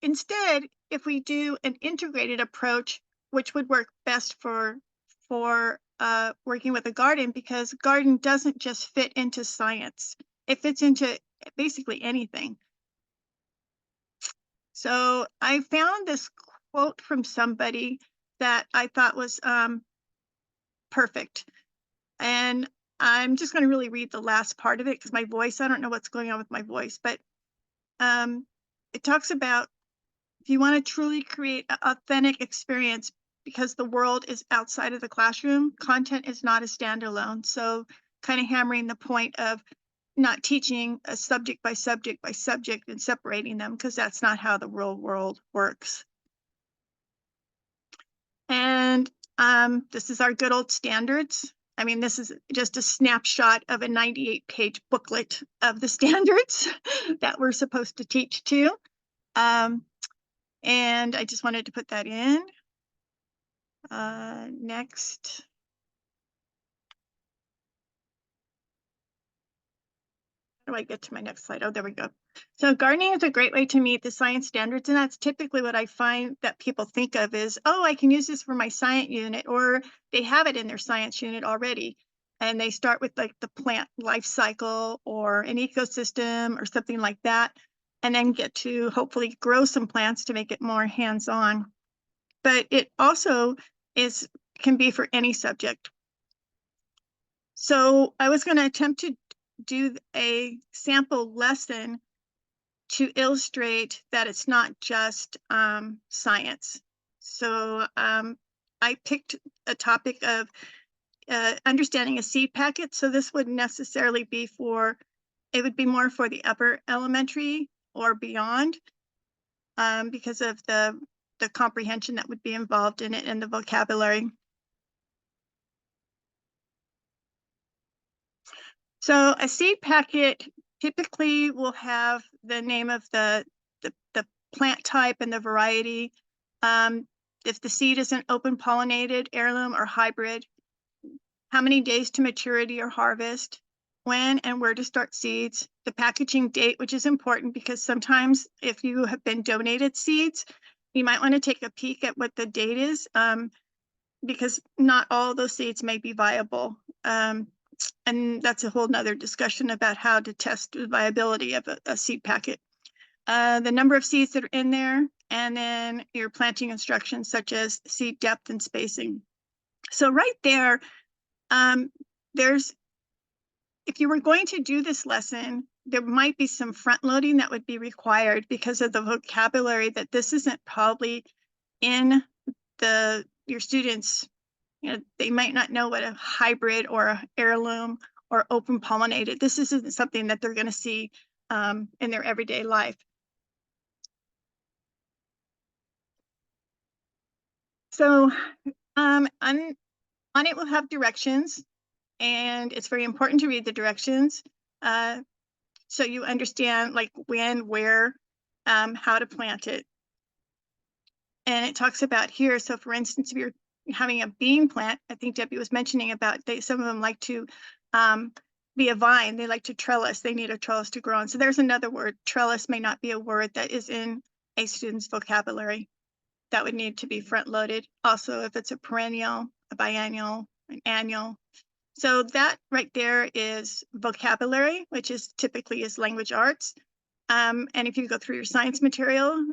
instead, if we do an integrated approach, which would work best for working with a garden, because garden doesn't just fit into science. It fits into basically anything. So I found this quote from somebody that I thought was perfect. And I'm just going to really read the last part of it because my voice, I don't know what's going on with my voice, but it talks about if you want to truly create an authentic experience, because the world is outside of the classroom, content is not a standalone. So kind of hammering the point of not teaching a subject by subject by subject and separating them, because that's not how the real world works. And this is our good old standards. I mean, this is just a snapshot of a 98-page booklet of the standards that we're supposed to teach to. And I just wanted to put that in. Next. How do I get to my next slide? Oh, there we go. So gardening is a great way to meet the science standards. And that's typically what I find that people think of is, oh, I can use this for my science unit, or they have it in their science unit already. And they start with like the plant life cycle or an ecosystem or something like that, and then get to hopefully grow some plants to make it more hands-on. But it also can be for any subject. So I was going to attempt to do a sample lesson to illustrate that it's not just science. So I picked a topic of understanding a seed packet. So this wouldn't necessarily be it would be more for the upper elementary or beyond, because of the comprehension that would be involved in it and the vocabulary. So a seed packet typically will have the name of the plant type and the variety. If the seed is an open pollinated, heirloom, or hybrid, how many days to maturity or harvest, when and where to start seeds, the packaging date, which is important because sometimes if you have been donated seeds, you might want to take a peek at what the date is, because not all those seeds may be viable. And that's a whole nother discussion about how to test the viability of a seed packet. The number of seeds that are in there, and then your planting instructions such as seed depth and spacing. So right there, if you were going to do this lesson, there might be some front loading that would be required because of the vocabulary that this isn't probably in your students. They might not know what a hybrid or a heirloom or open pollinated. This isn't something that they're going to see in their everyday life. So on it we'll have directions, and it's very important to read the directions so you understand like when, where, how to plant it. And it talks about here, so for instance, if you're having a bean plant, I think Debbie was mentioning about some of them like to be a vine. They like to trellis. They need a trellis to grow on. So there's another word. Trellis may not be a word that is in a student's vocabulary. That would need to be front loaded. Also, if it's a perennial, a biennial, an annual. So that right there is vocabulary, which is typically is language arts. And if you go through your science material,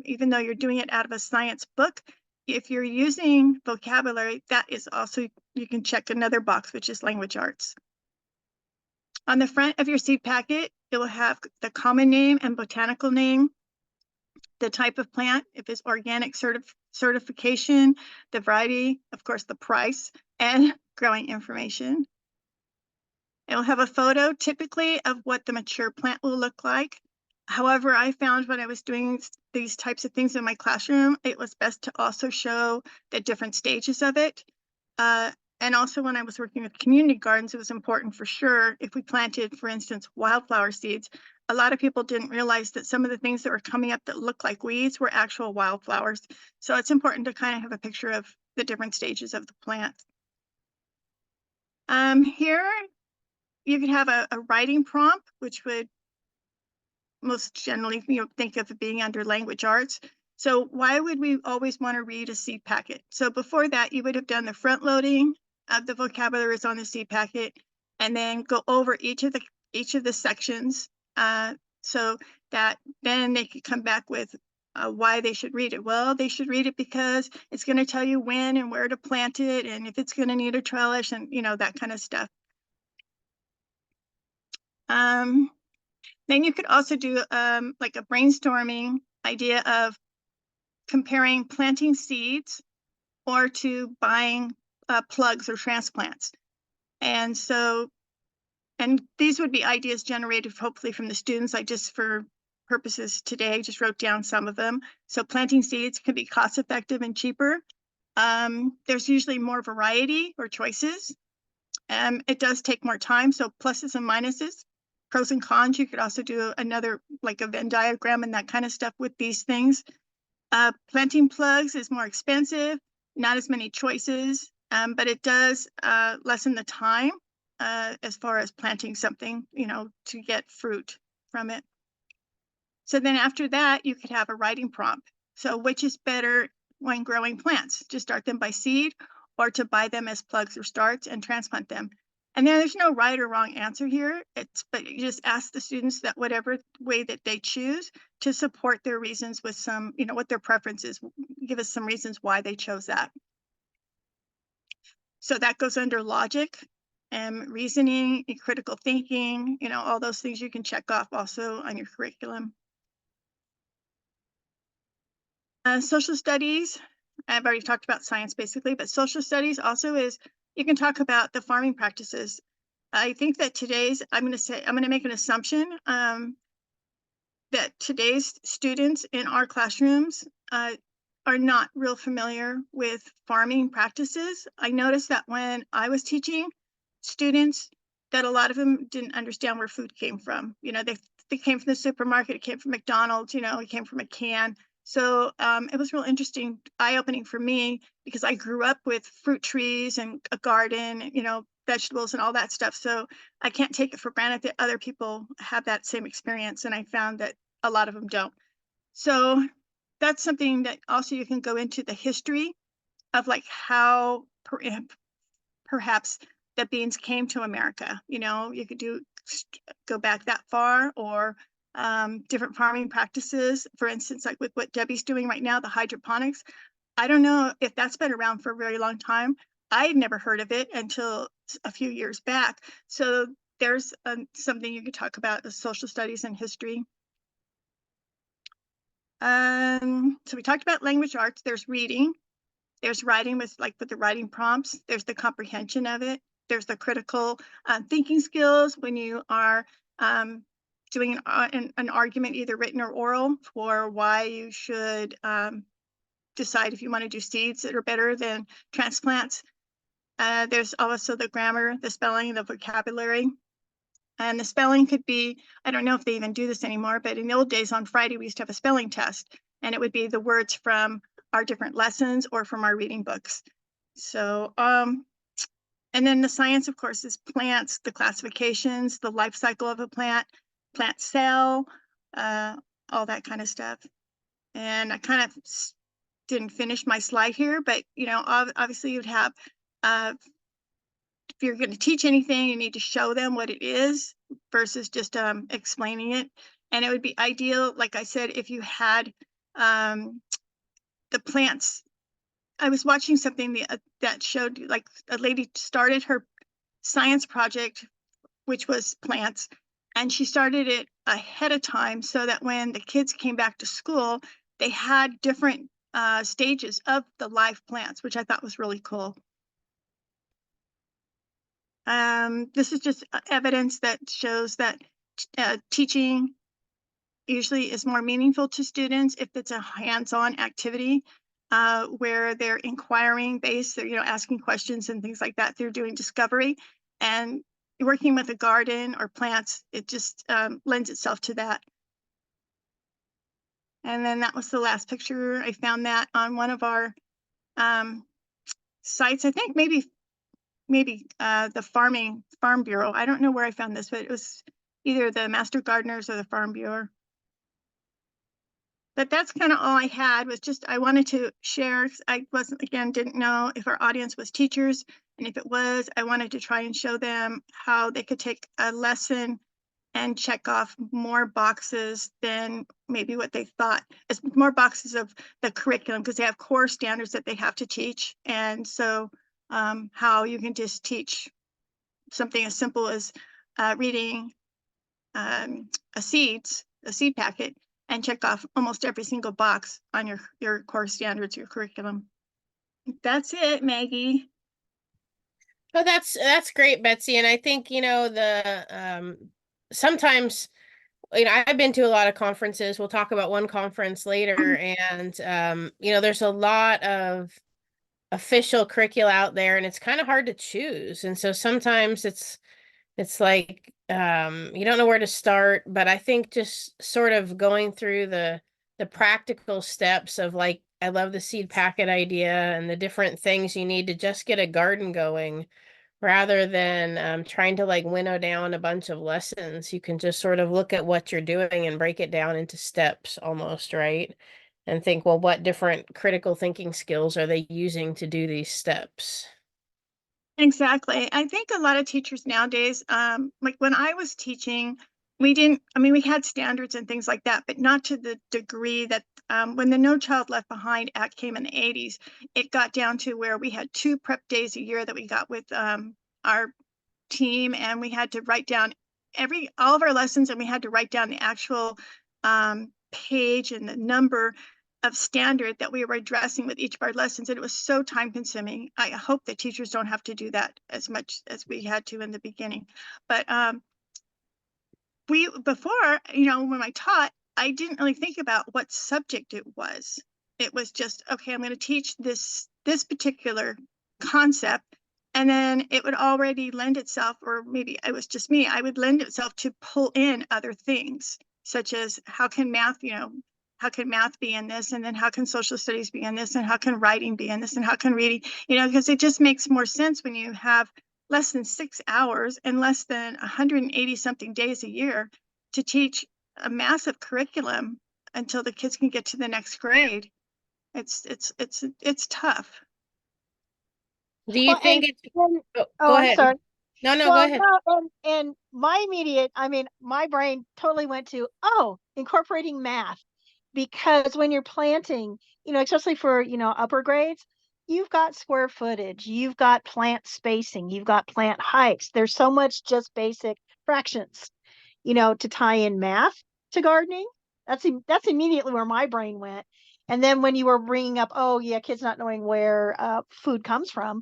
even though you're doing it out of a science book, if you're using vocabulary, that is also, you can check another box, which is language arts. On the front of your seed packet, it will have the common name and botanical name, the type of plant, if it's organic certification, the variety, of course, the price, and growing information. It will have a photo typically of what the mature plant will look like. However, I found when I was doing these types of things in my classroom, it was best to also show the different stages of it. And also when I was working with community gardens, it was important for sure if we planted, for instance, wildflower seeds. A lot of people didn't realize that some of the things that were coming up that looked like weeds were actual wildflowers. So it's important to kind of have a picture of the different stages of the plant. Here you could have a writing prompt, which would most generally think of it being under language arts. So why would we always want to read a seed packet? So before that, you would have done the front loading of the vocabularies on the seed packet, and then go over each of the sections, so that then they could come back with why they should read it. Well, they should read it because it's going to tell you when and where to plant it, and if it's going to need a trellis, and that kind of stuff. Then you could also do like a brainstorming idea of comparing planting seeds or to buying plugs or transplants. And so, and these would be ideas generated hopefully from the students. I just, for purposes today, just wrote down some of them. So planting seeds can be cost effective and cheaper. There's usually more variety or choices. It does take more time, so pluses and minuses. Pros and cons, you could also do another, like a Venn diagram and that kind of stuff with these things. Planting plugs is more expensive, not as many choices, but it does lessen the time as far as planting something, to get fruit from it. So then after that, you could have a writing prompt. So which is better when growing plants, to start them by seed or to buy them as plugs or starts and transplant them? And there's no right or wrong answer here. But you just ask the students that whatever way that they choose to support their reasons with some, what their preference is. Give us some reasons why they chose that. So that goes under logic and reasoning, and critical thinking, all those things you can check off also on your curriculum. Social studies, I've already talked about science basically, but social studies also is, you can talk about the farming practices. I think that I'm going to make an assumption that today's students in our classrooms are not real familiar with farming practices. I noticed that when I was teaching students, that a lot of them didn't understand where food came from. They came from the supermarket, it came from McDonald's, it came from a can. So it was real interesting, eye-opening for me, because I grew up with fruit trees and a garden, vegetables and all that stuff. So I can't take it for granted that other people have that same experience. And I found that a lot of them don't. So that's something that also you can go into the history of, like, how perhaps the beans came to America. You could go back that far, or different farming practices. For instance, like with what Debbie's doing right now, the hydroponics. I don't know if that's been around for a very long time. I had never heard of it until a few years back. So there's something you could talk about, the social studies and history. So we talked about language arts. There's reading. There's writing with the writing prompts. There's the comprehension of it. There's the critical thinking skills when you are doing an argument, either written or oral, for why you should decide if you want to do seeds that are better than transplants. There's also the grammar, the spelling, the vocabulary. And the spelling could be, I don't know if they even do this anymore, but in the old days on Friday, we used to have a spelling test, and it would be the words from our different lessons or from our reading books. So, and then the science, of course, is plants, the classifications, the life cycle of a plant cell, all that kind of stuff. And I kind of didn't finish my slide here, but obviously you'd have, if you're going to teach anything, you need to show them what it is versus just explaining it. And it would be ideal, like I said, if you had the plants. I was watching something that showed, like, a lady started her science project, which was plants, and she started it ahead of time so that when the kids came back to school, they had different stages of the live plants, which I thought was really cool. This is just evidence that shows that teaching usually is more meaningful to students if it's a hands-on activity. where they're inquiring based, you know, asking questions and things like that. They're doing discovery, and working with a garden or plants, it just lends itself to that. And then that was the last picture. I found that on one of our sites. I think maybe the Farm Bureau. I don't know where I found this, but it was either the Master Gardeners or the Farm Bureau. But that's kind of all I had, was just, I wanted to share. I didn't know if our audience was teachers. And if it was, I wanted to try and show them how they could take a lesson and check off more boxes than maybe what they thought. It's more boxes of the curriculum, because they have core standards that they have to teach. And so how you can just teach something as simple as reading a seed packet and check off almost every single box on your core standards, your curriculum. That's it, Maggie. Oh, that's great, Betsy. And I think, you know, sometimes, you know, I've been to a lot of conferences. We'll talk about one conference later. And you know, there's a lot of official curricula out there, and it's kind of hard to choose. And so sometimes it's like you don't know where to start. But I think just sort of going through the practical steps of, like, I love the seed packet idea and the different things you need to just get a garden going, rather than trying to like winnow down a bunch of lessons. You can just sort of look at what you're doing and break it down into steps almost, right? And think, well, what different critical thinking skills are they using to do these steps? Exactly. I think a lot of teachers nowadays, like when I was teaching, we had standards and things like that, but not to the degree that when the No Child Left Behind Act came in the 80s, it got down to where we had 2 prep days a year that we got with our team, and we had to write down all of our lessons, and we had to write down the actual page and the number of standard that we were addressing with each of our lessons. And it was so time consuming. I hope that teachers don't have to do that as much as we had to in the beginning. But before, you know, when I taught, I didn't really think about what subject it was. It was just, okay, I'm going to teach this particular concept. And then it would already lend itself, or maybe it was just me, I would lend itself to pull in other things, such as how can math be in this? And then how can social studies be in this? And how can writing be in this? And how can reading, you know, because it just makes more sense when you have less than 6 hours and less than 180 something days a year to teach a massive curriculum until the kids can get to the next grade. It's tough. Do you Well, think and it's then, go I'm ahead. sorry. No, go Well, ahead. no, and my immediate, my brain totally went to, incorporating math, because when you're planting, especially for, upper grades, you've got square footage, you've got plant spacing, you've got plant heights. There's so much just basic fractions, to tie in math to gardening. That's immediately where my brain went. And then when you were bringing up, oh yeah, kids not knowing where food comes from,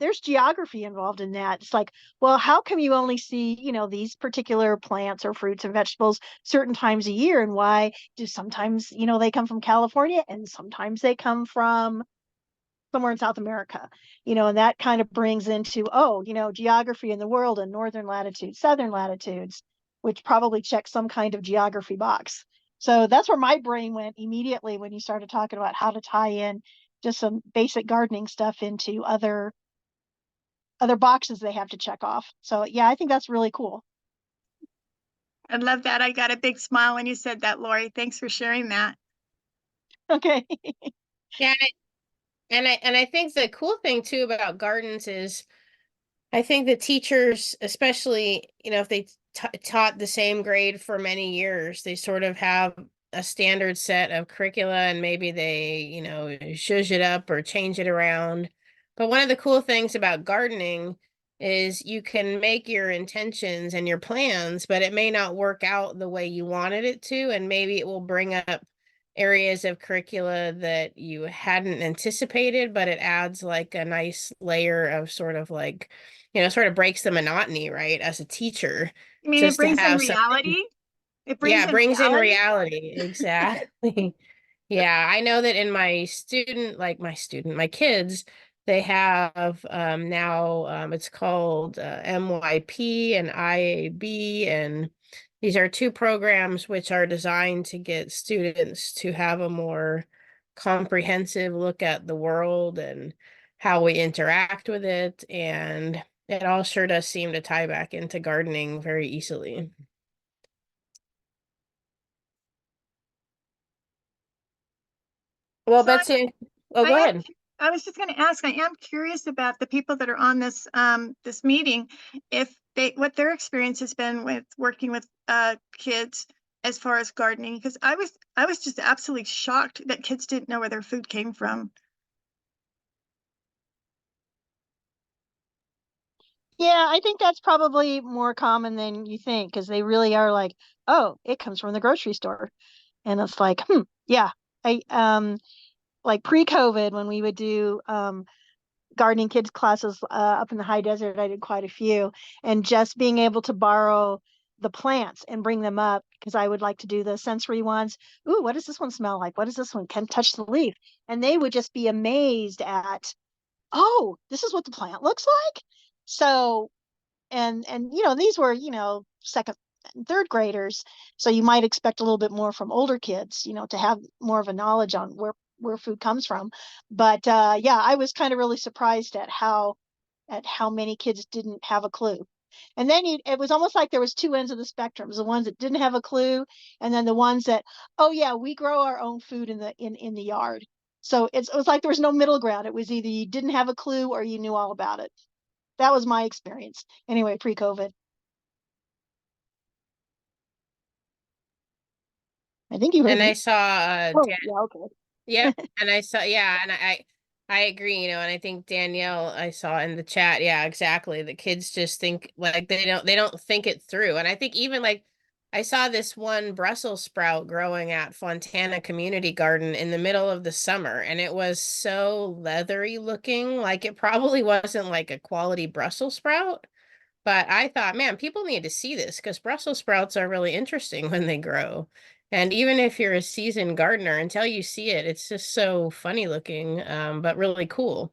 there's geography involved in that. It's like, well, how come you only see, these particular plants or fruits and vegetables certain times a year, and why do sometimes, they come from California and sometimes they come from somewhere in South America, and that kind of brings into, geography in the world and northern latitudes, southern latitudes, which probably checks some kind of geography box. So that's where my brain went immediately when you started talking about how to tie in just some basic gardening stuff into other boxes they have to check off. So yeah, I think that's really cool. I love that. I got a big smile when you said that, Lori. Thanks for sharing that. Okay. Yeah, and I think the cool thing too about gardens is, I think the teachers, especially, you know, if they taught the same grade for many years, they sort of have a standard set of curricula, and maybe they, you know, zhuzh it up or change it around. But one of the cool things about gardening is you can make your intentions and your plans, but it may not work out the way you wanted it to, and maybe it will bring up areas of curricula that you hadn't anticipated, but it adds like a nice layer of sort of like, you know, sort of breaks the monotony, right? As a teacher, I mean, it just to brings in have something, reality. It yeah, brings it in brings in reality. reality. Exactly. Yeah, I know that in my kids, they have now it's called MYP and IAB, and these are two programs which are designed to get students to have a more comprehensive look at the world and how we interact with it, and it all sure does seem to tie back into gardening very easily. Well, So Betsy, oh, I go am, ahead. I was just going to ask, I am curious about the people that are on this meeting, if what their experience has been with working with kids as far as gardening, because I was just absolutely shocked that kids didn't know where their food came from. Yeah, I think that's probably more common than you think because they really are like, oh, it comes from the grocery store. And it's like, yeah. I like pre-COVID when we would do gardening kids classes up in the high desert, I did quite a few, and just being able to borrow the plants and bring them up because I would like to do the sensory ones. Ooh, what does this one smell like? What does this one? Can touch the leaf. And they would just be amazed at, oh, this is what the plant looks like. So and these were second and third graders, so you might expect a little bit more from older kids, to have more of a knowledge on where food comes from. But yeah, I was kind of really surprised at how many kids didn't have a clue. And then it was almost like there was two ends of the spectrum: the ones that didn't have a clue, and then the ones that, oh yeah, we grow our own food in the yard. So it was like there was no middle ground. It was either you didn't have a clue or you knew all about it. That was my experience anyway, pre-COVID. I think you heard And I me. saw Oh, yeah, okay. Yep. And I saw, yeah, and I agree, and I think Danielle, I saw in the chat, yeah, exactly. The kids just think like they don't think it through. And I think even like I saw this one Brussels sprout growing at Fontana Community Garden in the middle of the summer, and it was so leathery looking, like it probably wasn't like a quality Brussels sprout. But I thought, man, people need to see this because Brussels sprouts are really interesting when they grow. And even if you're a seasoned gardener, until you see it, it's just so funny looking, but really cool.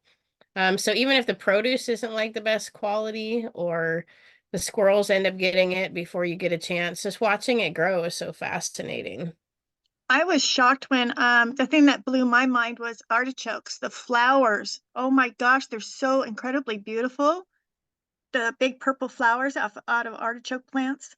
So even if the produce isn't like the best quality or the squirrels end up getting it before you get a chance, just watching it grow is so fascinating. I was shocked when the thing that blew my mind was artichokes, the flowers. Oh my gosh, they're so incredibly beautiful. The big purple flowers out of artichoke plants.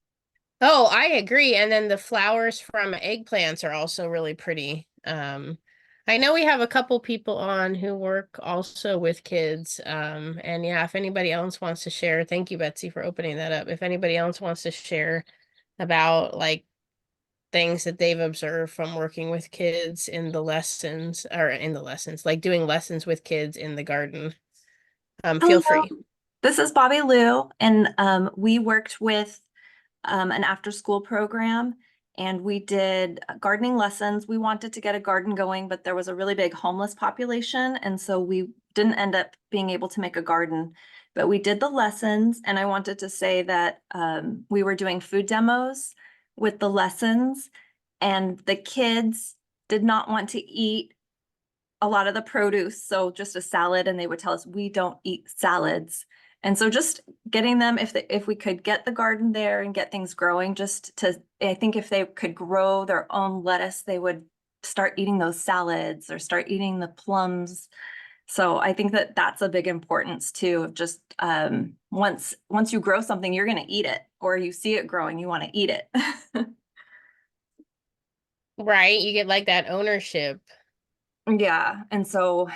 Oh, I agree. And then the flowers from eggplants are also really pretty. I know we have a couple people on who work also with kids. And yeah, if anybody else wants to share, thank you, Betsy, for opening that up. If anybody else wants to share about like things that they've observed from working with kids in the lessons or in the lessons, like doing lessons with kids in the garden, feel Hello, free. this is Bobby Lou, and we worked with an after-school program, and we did gardening lessons. We wanted to get a garden going, but there was a really big homeless population, and so we didn't end up being able to make a garden. But we did the lessons, and I wanted to say that we were doing food demos with the lessons, and the kids did not want to eat a lot of the produce, so just a salad, and they would tell us we don't eat salads. And so just getting them, if we could get the garden there and get things growing, I think if they could grow their own lettuce, they would start eating those salads or start eating the plums. So I think that that's a big importance too, of just once you grow something, you're going to eat it, or you see it growing, you want to eat it. Right. You get like that ownership. Yeah. And so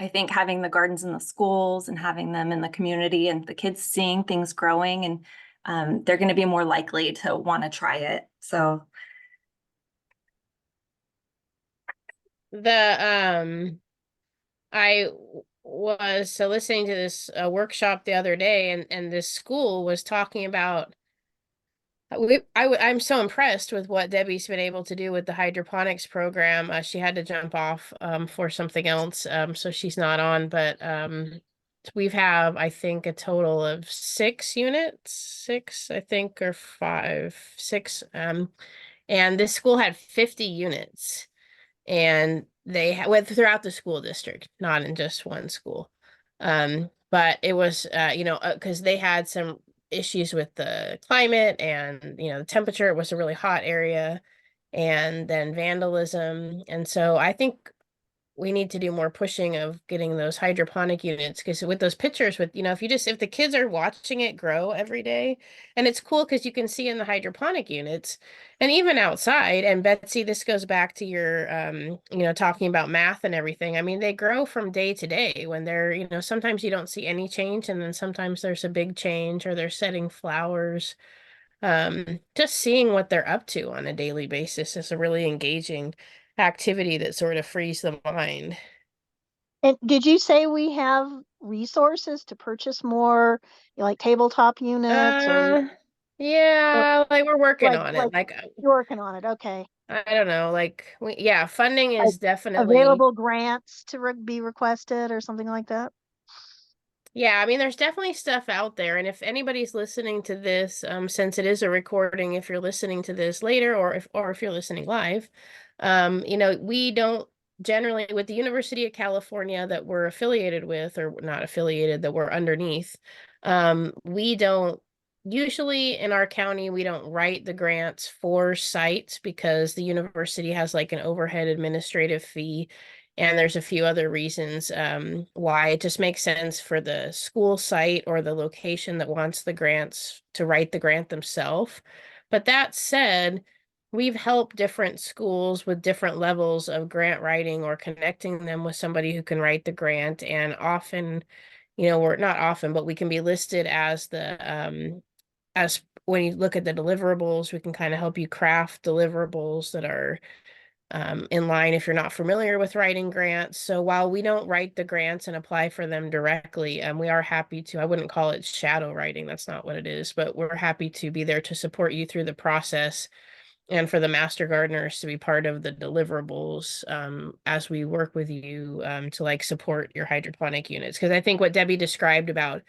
I think having the gardens in the schools and having them in the community and the kids seeing things growing, and they're going to be more likely to want to try it. So I was listening to this workshop the other day, and this school was talking about I'm so impressed with what Debbie's been able to do with the hydroponics program. She had to jump off for something else, so she's not on. But we've have I think a total of 6 units, six I think or five, six. And this school had 50 units. and they went throughout the school district, not in just one school. But it was, because they had some issues with the climate and, the temperature. It was a really hot area, and then vandalism. And so I think we need to do more pushing of getting those hydroponic units, because with those pictures, with if the kids are watching it grow every day, and it's cool because you can see in the hydroponic units and even outside. And Betsy, this goes back to your talking about math and everything. I mean, they grow from day to day when they're, sometimes you don't see any change, and then sometimes there's a big change, or they're setting flowers. Just seeing what they're up to on a daily basis is a really engaging activity that sort of frees the mind. And did you say we have resources to purchase more, like tabletop units or Yeah, like we're working like on it. like Like, you're working on it? Okay. I don't know, like yeah, funding Like is definitely. available grants to be requested or something like that? Yeah, I mean, there's definitely stuff out there. And if anybody's listening to this, since it is a recording, if you're listening to this later, or if you're listening live, we don't generally, with the University of California that we're affiliated with, or not affiliated, that we're underneath, we don't usually in our county, we don't write the grants for sites, because the university has like an overhead administrative fee. And there's a few other reasons why it just makes sense for the school site or the location that wants the grants to write the grant themselves. But that said, we've helped different schools with different levels of grant writing, or connecting them with somebody who can write the grant. And often, we're not often, but we can be listed as as when you look at the deliverables, we can kind of help you craft deliverables that are in line if you're not familiar with writing grants. So while we don't write the grants and apply for them directly, we are happy to. I wouldn't call it shadow writing. That's not what it is, but we're happy to be there to support you through the process, and for the master gardeners to be part of the deliverables as we work with you to like support your hydroponic units. Because I think what Debbie described about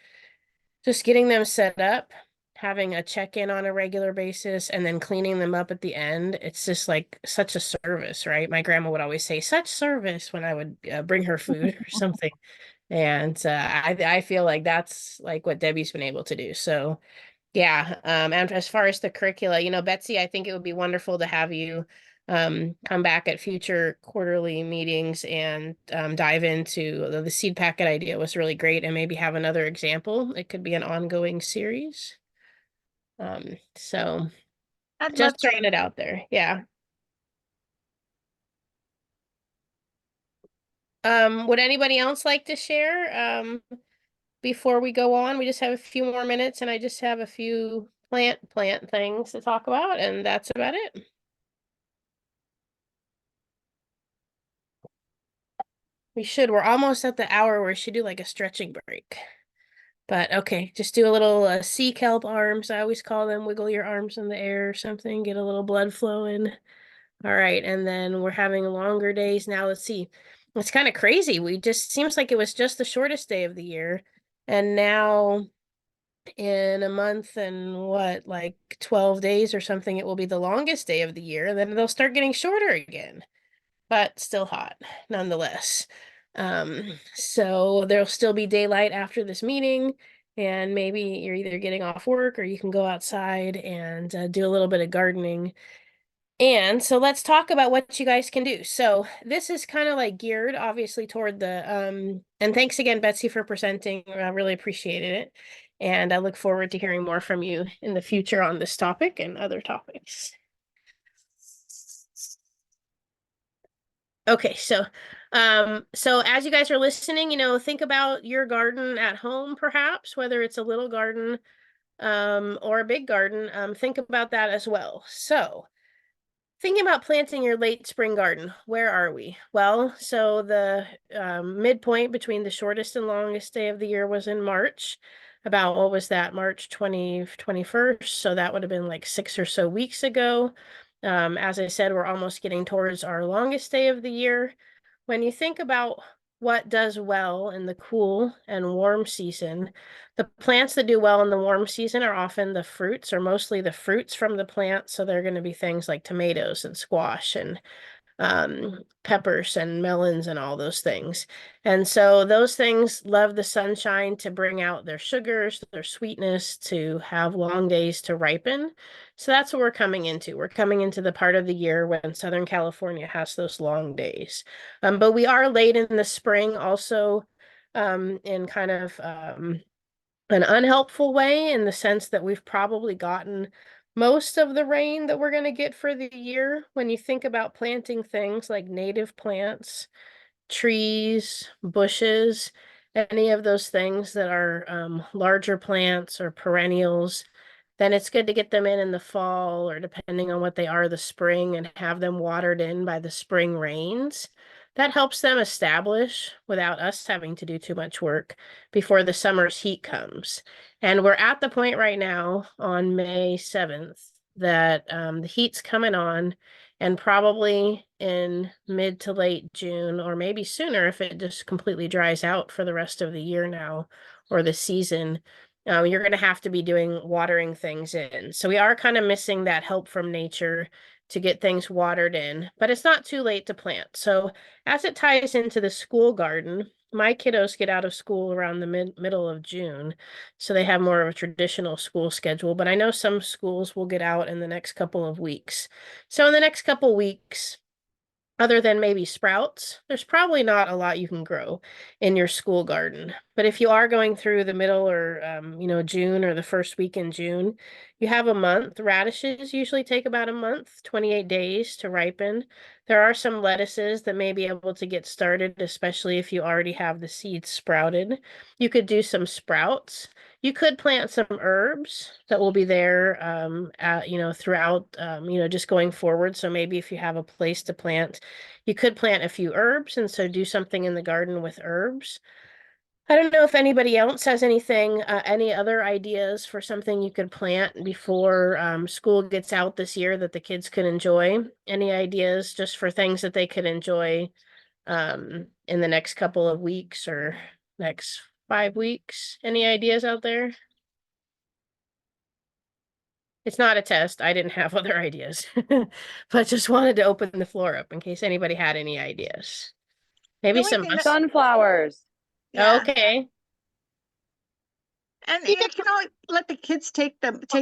just getting them set up, having a check-in on a regular basis, and then cleaning them up at the end. It's just like such a service, right? My grandma would always say such service when I would bring her food or something. And I feel like that's like what Debbie's been able to do. So yeah. And as far as the curricula, Betsy, I think it would be wonderful to have you come back at future quarterly meetings and dive into the seed packet idea was really great, and maybe have another example. It could be an ongoing series. So I'd love just to. throwing it out there. Yeah. Would anybody else like to share before we go on? We just have a few more minutes, and I just have a few plant things to talk about, and that's about it. We're almost at the hour where we should do like a stretching break. But okay, just do a little sea kelp arms. I always call them, wiggle your arms in the air or something, get a little blood flowing. All right, and then we're having longer days now. Let's see. It's kind of crazy. We just seems like it was just the shortest day of the year. And now in a month and what, like 12 days or something, it will be the longest day of the year. And then they'll start getting shorter again, but still hot nonetheless. So there'll still be daylight after this meeting, and maybe you're either getting off work or you can go outside and do a little bit of gardening. And so let's talk about what you guys can do. So this is kind of like geared obviously toward and thanks again, Betsy, for presenting. I really appreciated it. And I look forward to hearing more from you in the future on this topic and other topics. Okay, so as you guys are listening, think about your garden at home, perhaps, whether it's a little garden or a big garden. Think about that as well. So thinking about planting your late spring garden, where are we? Well, so the midpoint between the shortest and longest day of the year was in March. About, what was that, March 21st? So that would have been like 6 or so weeks ago. As I said, we're almost getting towards our longest day of the year. When you think about what does well in the cool and warm season, the plants that do well in the warm season are often the fruits, or mostly the fruits from the plant. So they're going to be things like tomatoes and squash and peppers and melons and all those things. And so those things love the sunshine to bring out their sugars, their sweetness, to have long days to ripen. So that's what we're coming into. We're coming into the part of the year when Southern California has those long days. But we are late in the spring also, in kind of an unhelpful way, in the sense that we've probably gotten most of the rain that we're going to get for the year. When you think about planting things like native plants, trees, bushes, any of those things that are larger plants or perennials, then it's good to get them in the fall, or depending on what they are, the spring, and have them watered in by the spring rains. That helps them establish without us having to do too much work before the summer's heat comes. And we're at the point right now on May 7th that the heat's coming on, and probably in mid to late June, or maybe sooner if it just completely dries out for the rest of the year now, or the season, you're going to have to be doing watering things in. So we are kind of missing that help from nature to get things watered in, but it's not too late to plant. So as it ties into the school garden, my kiddos get out of school around the middle of June, so they have more of a traditional school schedule, but I know some schools will get out in the next couple of weeks. So in the next couple weeks, other than maybe sprouts, there's probably not a lot you can grow in your school garden. But if you are going through the middle, or June, or the first week in June, you have a month. Radishes usually take about a month, 28 days to ripen. There are some lettuces that may be able to get started, especially if you already have the seeds sprouted. You could do some sprouts. You could plant some herbs that will be there, throughout, just going forward. So maybe if you have a place to plant, you could plant a few herbs, and so do something in the garden with herbs. I don't know if anybody else has any other ideas for something you could plant before school gets out this year that the kids could enjoy. Any ideas just for things that they could enjoy in the next couple of weeks, or next 5 weeks? Any ideas out there? It's not a test. I didn't have other ideas, but just wanted to open the floor up in case anybody had any ideas. Maybe only some thing that- Sunflowers. Yeah. Okay. And you can only let the kids take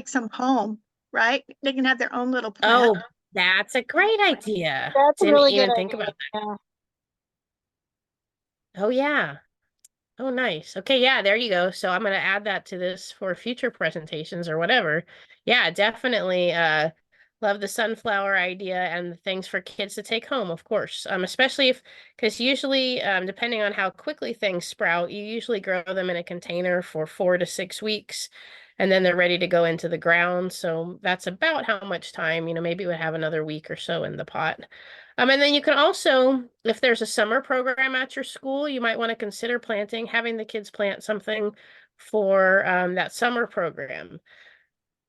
some home, right? They can have their own little plant. Oh, that's a great idea. That's a Didn't really even good think idea. about that. Yeah. Oh, yeah. Oh, nice. Okay, yeah, there you go. So I'm going to add that to this for future presentations or whatever. Yeah, definitely love the sunflower idea, and the things for kids to take home, of course. Especially because usually, depending on how quickly things sprout, you usually grow them in a container for 4 to 6 weeks, and then they're ready to go into the ground. So that's about how much time, maybe we would have another week or so in the pot. And then you can also, if there's a summer program at your school, you might want to consider having the kids plant something for that summer program.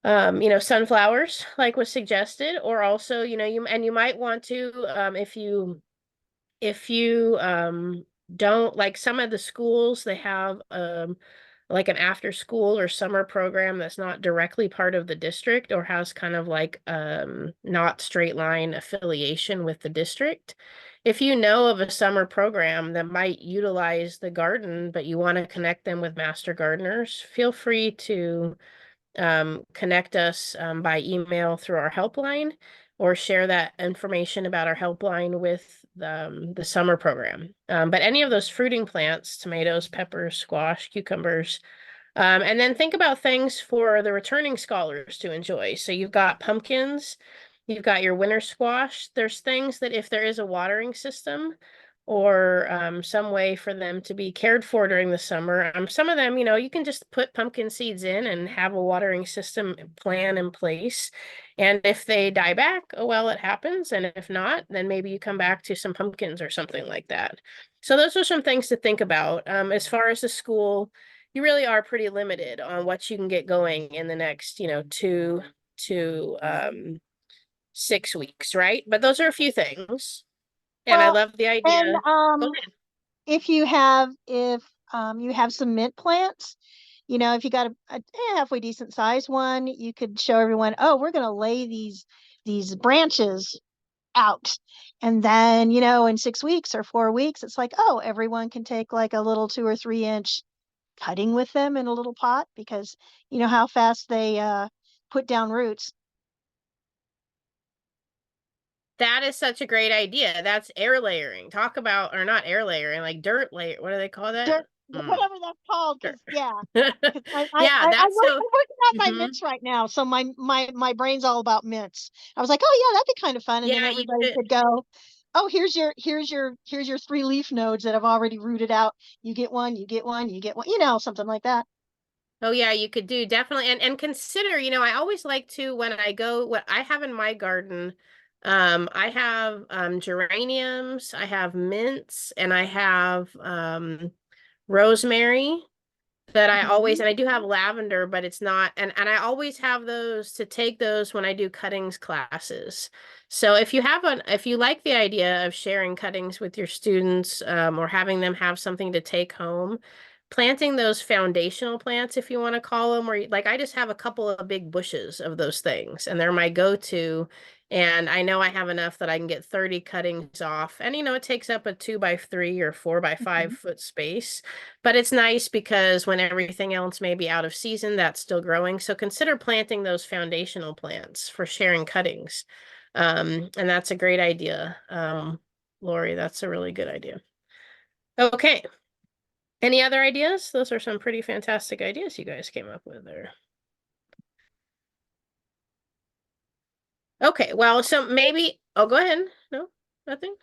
Sunflowers, like was suggested, or also, you might want to, if you don't, like, some of the schools, they have like an after school or summer program that's not directly part of the district, or has kind of like not straight line affiliation with the district. If you know of a summer program that might utilize the garden, but you want to connect them with master gardeners, feel free to connect us by email through our helpline, or share that information about our helpline with the summer program. But any of those fruiting plants, tomatoes, peppers, squash, cucumbers, and then think about things for the returning scholars to enjoy. So you've got pumpkins, you've got your winter squash. There's things that, if there is a watering system, or some way for them to be cared for during the summer, some of them, you can just put pumpkin seeds in and have a watering system plan in place. And if they die back, oh well, it happens. And if not, then maybe you come back to some pumpkins or something like that. So those are some things to think about. As far as the school, you really are pretty limited on what you can get going in the next, 2 to 6 weeks, right? But those are a few things. And I Well, love the idea. And Go ahead. if you have some mint plants, if you got a halfway decent sized one, you could show everyone, oh, we're going to lay these branches out. And then, you know, in 6 weeks or 4 weeks, it's like, oh, everyone can take like a little 2 or 3 inch cutting with them in a little pot because you know how fast they put down roots. That is such a great idea. That's air layering. Talk about, or not air layering, like dirt layer. What do they call that? Dirt, Mm. whatever that's called, because yeah. 'Cause Yeah, that's so. I'm working on my Mhm. mints right now, so my brain's all about mints. I was like, oh yeah, that'd be kind of fun, and then Yeah, you everybody should. could go, oh, here's your 3 leaf nodes that I've already rooted out. You get one, you get one, you get one, you know, something like that. Oh yeah, you could do definitely, and consider, you know, I always like to when I go, what I have in my garden, I have geraniums, I have mints, and I have rosemary that I always, Mhm. and I do have lavender, but it's not, and I always have those to take those when I do cuttings classes. So if you like the idea of sharing cuttings with your students, or having them have something to take home, planting those foundational plants, if you want to call them, where like I just have a couple of big bushes of those things, and they're my go-to. And I know I have enough that I can get 30 cuttings off. And you know, it takes up a 2x3 or 4x5 Mhm. foot space. But it's nice because when everything else may be out of season, that's still growing. So consider planting those foundational plants for sharing cuttings. And that's a great idea. Lori, that's a really good idea. Okay. Any other ideas? Those are some pretty fantastic ideas you guys came up with there. Okay, well, so maybe, oh, go ahead. No, nothing?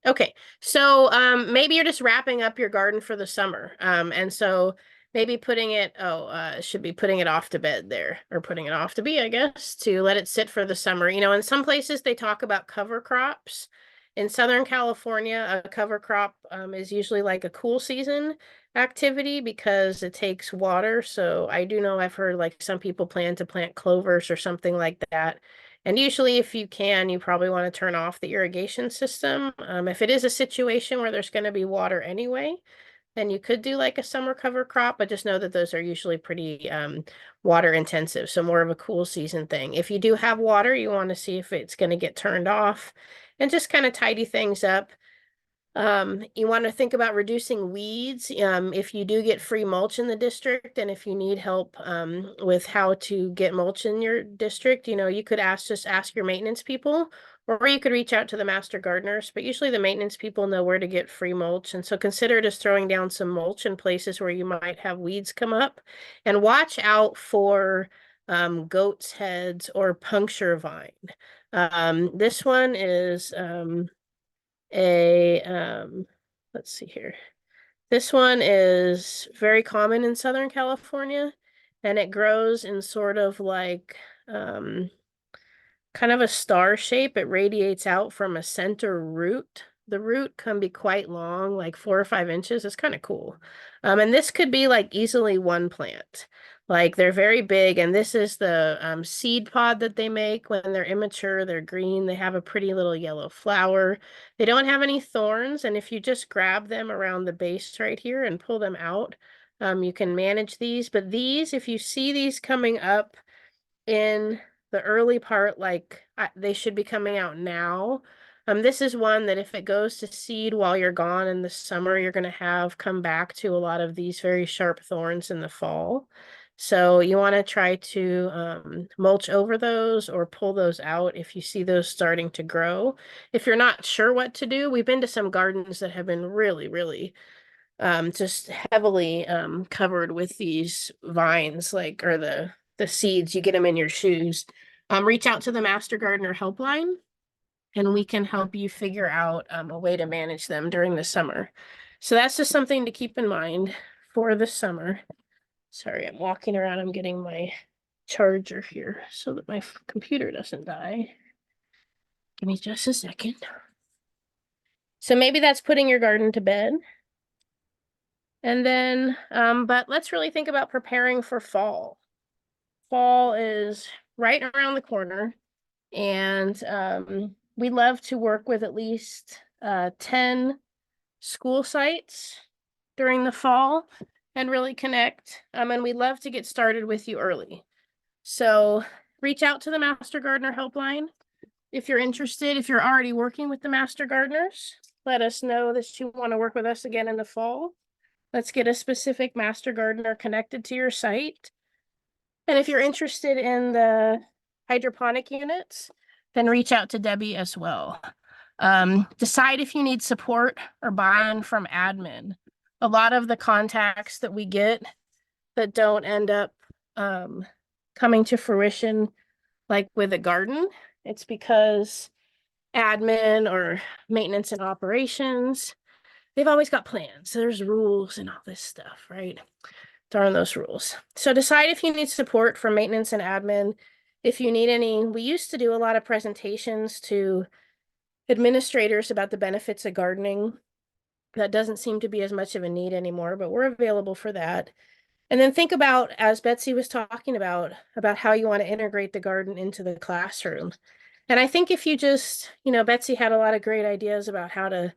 Okay, so maybe you're just wrapping up your garden for the summer. And so maybe putting it, should be putting it off to bed there, or putting it off to be, I guess, to let it sit for the summer. You know, in some places they talk about cover crops. In Southern California, a cover crop is usually like a cool season activity because it takes water. So I do know I've heard like some people plan to plant clovers or something like that. And usually if you can, you probably want to turn off the irrigation system. If it is a situation where there's going to be water anyway, then you could do like a summer cover crop, but just know that those are usually pretty water intensive. So more of a cool season thing. If you do have water, you want to see if it's going to get turned off and just kind of tidy things up. You want to think about reducing weeds. If you do get free mulch in the district, and if you need help with how to get mulch in your district, you know, you could just ask your maintenance people, or you could reach out to the master gardeners, but usually the maintenance people know where to get free mulch. And so consider just throwing down some mulch in places where you might have weeds come up, and watch out for goat's heads or puncture vine. This one is a let's see here. This one is very common in Southern California, and it grows in sort of like kind of a star shape. It radiates out from a center root. The root can be quite long, like 4 or 5 inches. It's kind of cool. And this could be like easily one plant. Like they're very big, and this is the seed pod that they make when they're immature. They're green. They have a pretty little yellow flower. They don't have any thorns, and if you just grab them around the base right here and pull them out, you can manage these. But these, if you see these coming up in the early part, like they should be coming out now. This is one that if it goes to seed while you're gone in the summer, you're going to have come back to a lot of these very sharp thorns in the fall. So you want to try to mulch over those or pull those out if you see those starting to grow. If you're not sure what to do, we've been to some gardens that have been really, really just heavily covered with these vines, like, or the seeds. You get them in your shoes. Reach out to the Master Gardener helpline, and we can help you figure out a way to manage them during the summer. So that's just something to keep in mind for the summer. Sorry, I'm walking around. I'm getting my charger here so that my computer doesn't die. Give me just a second. So maybe that's putting your garden to bed. And then, but let's really think about preparing for fall. Fall is right around the corner, and we love to work with at least 10 school sites during the fall and really connect. And we love to get started with you early. So reach out to the Master Gardener Helpline. If you're interested, if you're already working with the Master Gardeners, let us know that you want to work with us again in the fall. Let's get a specific Master Gardener connected to your site. And if you're interested in the hydroponic units, then reach out to Debbie as well. Decide if you need support or buy-in from admin. A lot of the contacts that we get that don't end up coming to fruition, like with a garden, it's because admin or maintenance and operations, they've always got plans. There's rules and all this stuff, right? Darn those rules. So decide if you need support from maintenance and admin. If you need any, we used to do a lot of presentations to administrators about the benefits of gardening. That doesn't seem to be as much of a need anymore, but we're available for that. And then think about, as Betsy was talking about how you want to integrate the garden into the classroom. And I think if you just, Betsy had a lot of great ideas about how to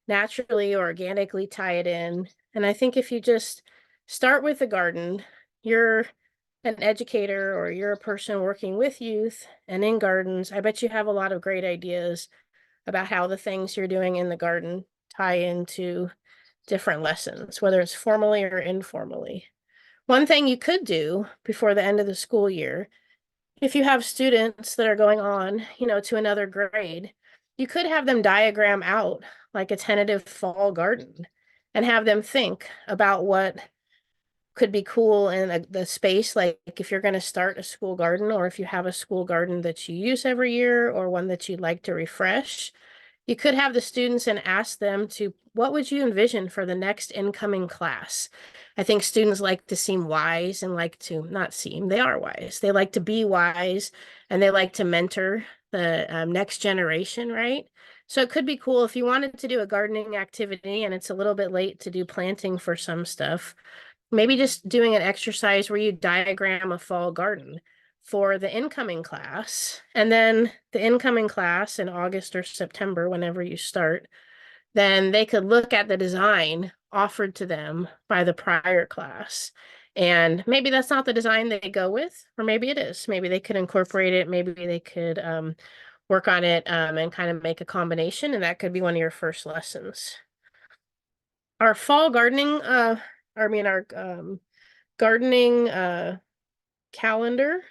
naturally, organically tie it in. And I think if you just start with the garden, you're an educator or you're a person working with youth and in gardens, I bet you have a lot of great ideas about how the things you're doing in the garden tie into different lessons, whether it's formally or informally. One thing you could do before the end of the school year, if you have students that are going on, to another grade, you could have them diagram out like a tentative fall garden and have them think about what could be cool in the space. Like if you're going to start a school garden, or if you have a school garden that you use every year or one that you'd like to refresh, you could have the students and ask them to, what would you envision for the next incoming class? I think students like to seem wise and like to not seem, they are wise. They like to be wise and they like to mentor the next generation, right? So it could be cool if you wanted to do a gardening activity and it's a little bit late to do planting for some stuff. Maybe just doing an exercise where you diagram a fall garden for the incoming class, and then the incoming class in August or September, whenever you start, then they could look at the design offered to them by the prior class. And maybe that's not the design they go with, or maybe it is. Maybe they could incorporate it. Maybe they could work on it and kind of make a combination, and that could be one of your first lessons. Our fall gardening, our gardening calendar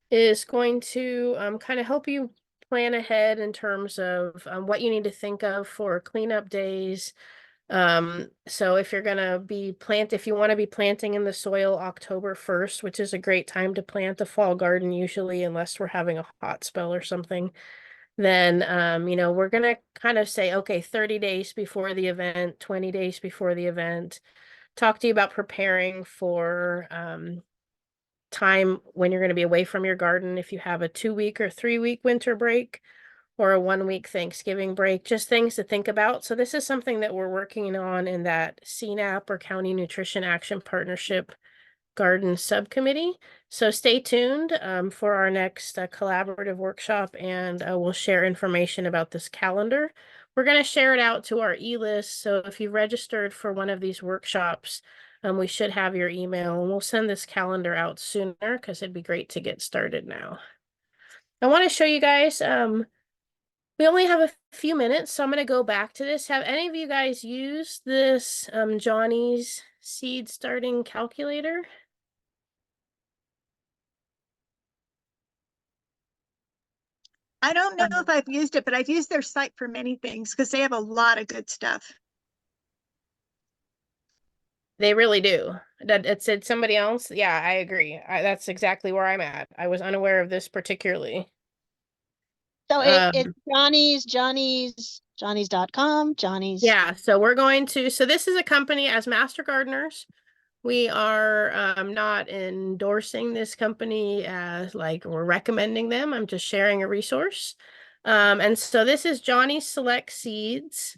is going to kind of help you plan ahead in terms of what you need to think of for cleanup days. So if you're gonna be if you want to be planting in the soil October 1st, which is a great time to plant the fall garden usually, unless we're having a hot spell or something, then we're gonna kind of say, okay, 30 days before the event, 20 days before the event, talk to you about preparing for time when you're going to be away from your garden. If you have a 2-week or 3-week winter break or a 1-week Thanksgiving break, just things to think about. So this is something that we're working on in that CNAP or County Nutrition Action Partnership Garden Subcommittee. So stay tuned for our next collaborative workshop, and we'll share information about this calendar. We're going to share it out to our e-list. So if you registered for one of these workshops, we should have your email, and we'll send this calendar out sooner because it'd be great to get started now. I want to show you guys, we only have a few minutes, so I'm going to go back to this. Have any of you guys used this Johnny's seed starting calculator? I don't know if I've used it, but I've used their site for many things because they have a lot of good stuff. They really do. It said somebody else. Yeah, I agree. That's exactly where I'm at. I was unaware of this particularly. So it's Johnny's.com, Johnny's. Yeah, so we're going to, so this is a company as Master Gardeners. We are not endorsing this company as like we're recommending them. I'm just sharing a resource. And so this is Johnny's Select Seeds.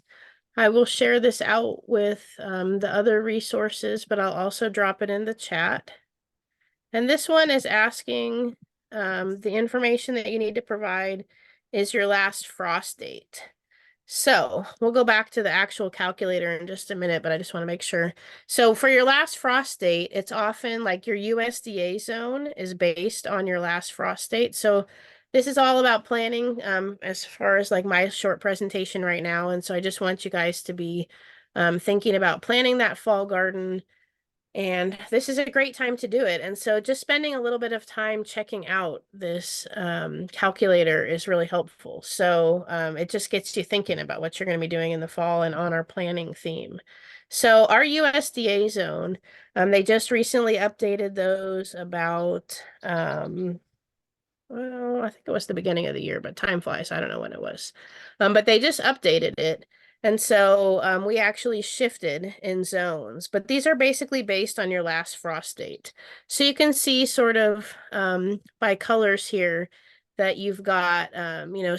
I will share this out with the other resources, but I'll also drop it in the chat. And this one is asking the information that you need to provide is your last frost date. So we'll go back to the actual calculator in just a minute, but I just want to make sure. So for your last frost date, it's often like your USDA zone is based on your last frost date. So this is all about planning as far as like my short presentation right now. And so I just want you guys to be thinking about planning that fall garden. And this is a great time to do it. And so just spending a little bit of time checking out this calculator is really helpful. So it just gets you thinking about what you're going to be doing in the fall and on our planning theme. So our USDA zone, they just recently updated those about, well, I think it was the beginning of the year, but time flies. I don't know when it was. But they just updated it. And so we actually shifted in zones, but these are basically based on your last frost date. So you can see sort of by colors here that you've got,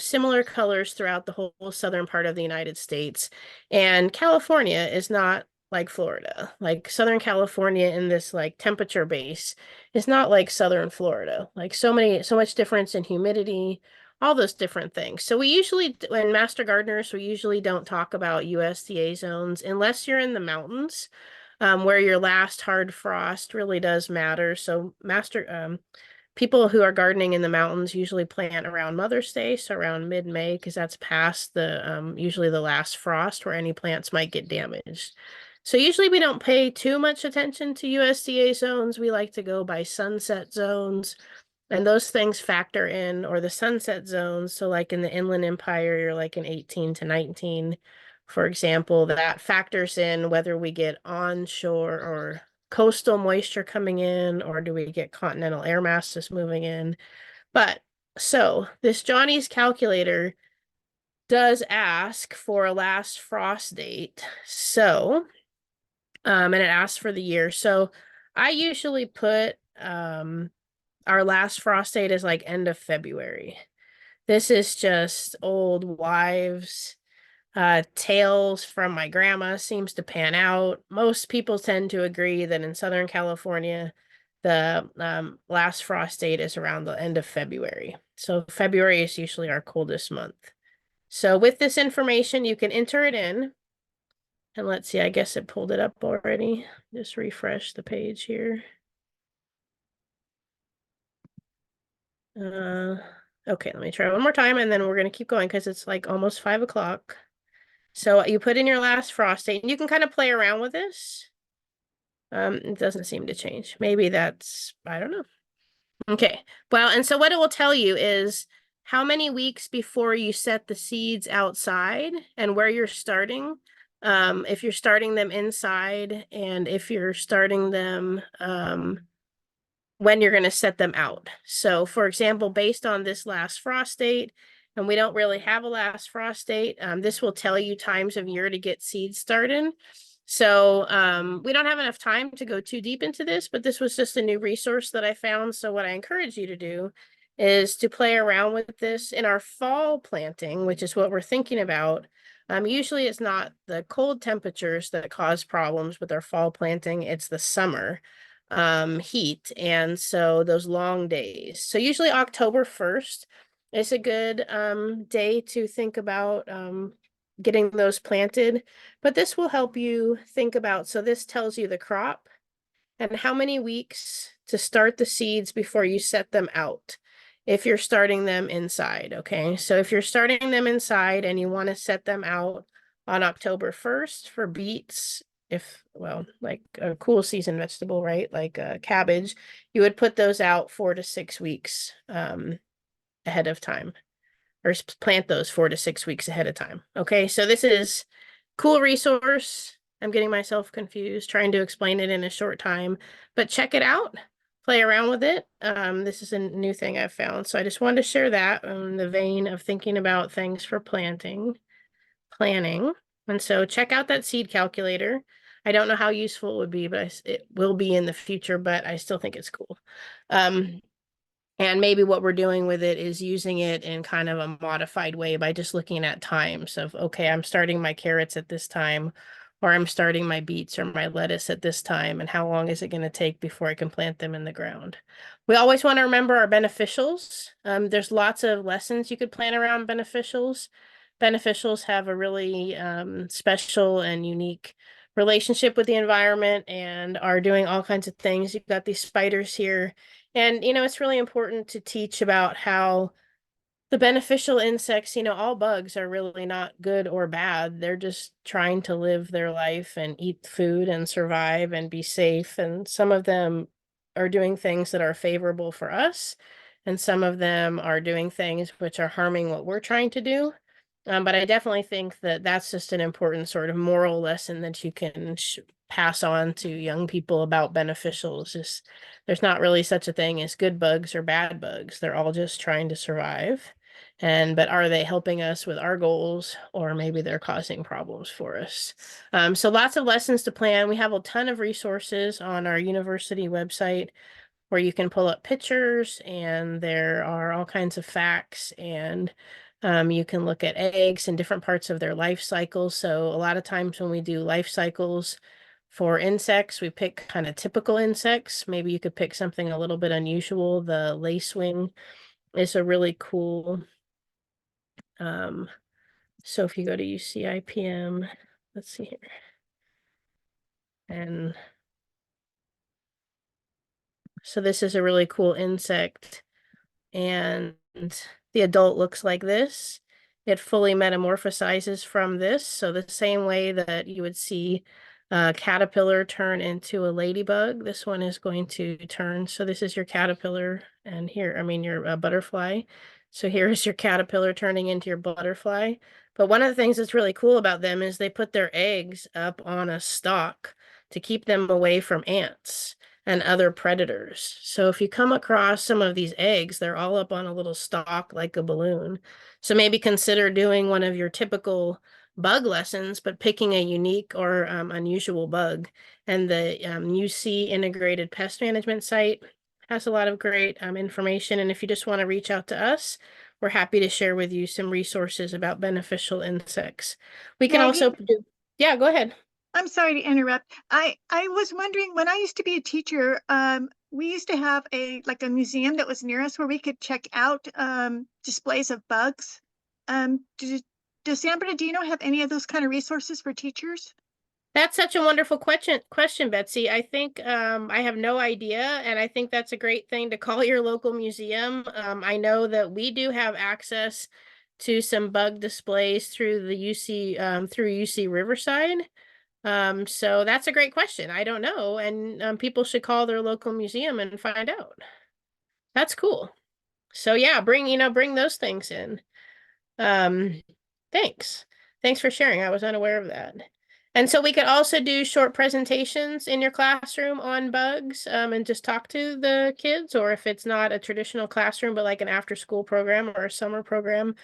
similar colors throughout the whole southern part of the United States. And California is not like Florida. Like Southern California in this like temperature base is not like Southern Florida. Like so much difference in humidity, all those different things. So we usually, when Master Gardeners, we usually don't talk about USDA zones unless you're in the mountains, where your last hard frost really does matter. So people who are gardening in the mountains usually plant around Mother's Day, so around mid-May, because that's past the usually the last frost where any plants might get damaged. So usually we don't pay too much attention to USDA zones. We like to go by sunset zones. And those things factor in, or the sunset zones. So like in the Inland Empire, you're like in 18 to 19, for example, that factors in whether we get onshore or coastal moisture coming in, or do we get continental air masses moving in. But so this Johnny's calculator does ask for a last frost date. So, and it asks for the year. So I usually put, our last frost date is like end of February. This is just old wives' tales from my grandma seems to pan out. Most people tend to agree that in Southern California, the last frost date is around the end of February. So February is usually our coldest month. So with this information, you can enter it in. And let's see, I guess it pulled it up already. Just refresh the page here. Okay, let me try one more time and then we're gonna keep going because it's like almost 5 o'clock. So you put in your last frost date and you can kind of play around with this. It doesn't seem to change. Maybe that's, I don't know. Okay, well, and so what it will tell you is how many weeks before you set the seeds outside and where you're starting. If you're starting them inside and if you're starting them, when you're going to set them out. So for example, based on this last frost date, and we don't really have a last frost date, this will tell you times of year to get seeds started. So we don't have enough time to go too deep into this, but this was just a new resource that I found. So what I encourage you to do is to play around with this in our fall planting, which is what we're thinking about. Usually it's not the cold temperatures that cause problems with our fall planting, it's the summer heat, and so those long days. So usually October 1st is a good day to think about getting those planted, but this will help you think about, so this tells you the crop and how many weeks to start the seeds before you set them out if you're starting them inside. Okay, so if you're starting them inside and you want to set them out on October 1st for beets, if, well, like a cool season vegetable, right? Like cabbage, you would put those out 4 to 6 weeks ahead of time, or plant those 4 to 6 weeks ahead of time. Okay, so this is cool resource. I'm getting myself confused trying to explain it in a short time, but check it out, play around with it. This is a new thing I've found, so I just wanted to share that in the vein of thinking about things for planning. And so check out that seed calculator. I don't know how useful it would be, but it will be in the future, but I still think it's cool. And maybe what we're doing with it is using it in kind of a modified way by just looking at times of, okay, I'm starting my carrots at this time, or I'm starting my beets or my lettuce at this time, and how long is it going to take before I can plant them in the ground? We always want to remember our beneficials. There's lots of lessons you could plan around beneficials. beneficials have a really special and unique relationship with the environment and are doing all kinds of things. You've got these spiders here. And, it's really important to teach about how the beneficial insects, all bugs are really not good or bad. They're just trying to live their life and eat food and survive and be safe. And some of them are doing things that are favorable for us, and some of them are doing things which are harming what we're trying to do. But I definitely think that that's just an important sort of moral lesson that you can pass on to young people about beneficials. Just there's not really such a thing as good bugs or bad bugs. They're all just trying to survive. But are they helping us with our goals, or maybe they're causing problems for us? So lots of lessons to plan. We have a ton of resources on our university website where you can pull up pictures, and there are all kinds of facts, and you can look at eggs and different parts of their life cycle. So a lot of times when we do life cycles for insects, we pick kind of typical insects. Maybe you could pick something a little bit unusual. The lacewing is a really cool. So if you go to UCIPM, let's see here. And so this is a really cool insect, and the adult looks like this. It fully metamorphosizes from this. So the same way that you would see a caterpillar turn into a ladybug, this one is going to turn. So this is your caterpillar, and here, your butterfly. So here is your caterpillar turning into your butterfly. But one of the things that's really cool about them is they put their eggs up on a stalk to keep them away from ants and other predators. So if you come across some of these eggs, they're all up on a little stalk like a balloon. So maybe consider doing one of your typical bug lessons, but picking a unique or unusual bug. And the UC Integrated Pest Management site has a lot of great information. And if you just want to reach out to us, we're happy to share with you some resources about beneficial insects. We can also do, yeah, go ahead. I'm sorry to interrupt. I was wondering, when I used to be a teacher, we used to have a museum that was near us where we could check out displays of bugs. Does San Bernardino have any of those kind of resources for teachers? That's such a wonderful question, Betsy. I think I have no idea, and I think that's a great thing to call your local museum. I know that we do have access to some bug displays through the UC through UC Riverside. So that's a great question. I don't know, and people should call their local museum and find out. That's cool. So yeah, bring those things in. Thanks. Thanks for sharing. I was unaware of that. And so we could also do short presentations in your classroom on bugs, and just talk to the kids, or if it's not a traditional classroom, but like an after school program or a summer program,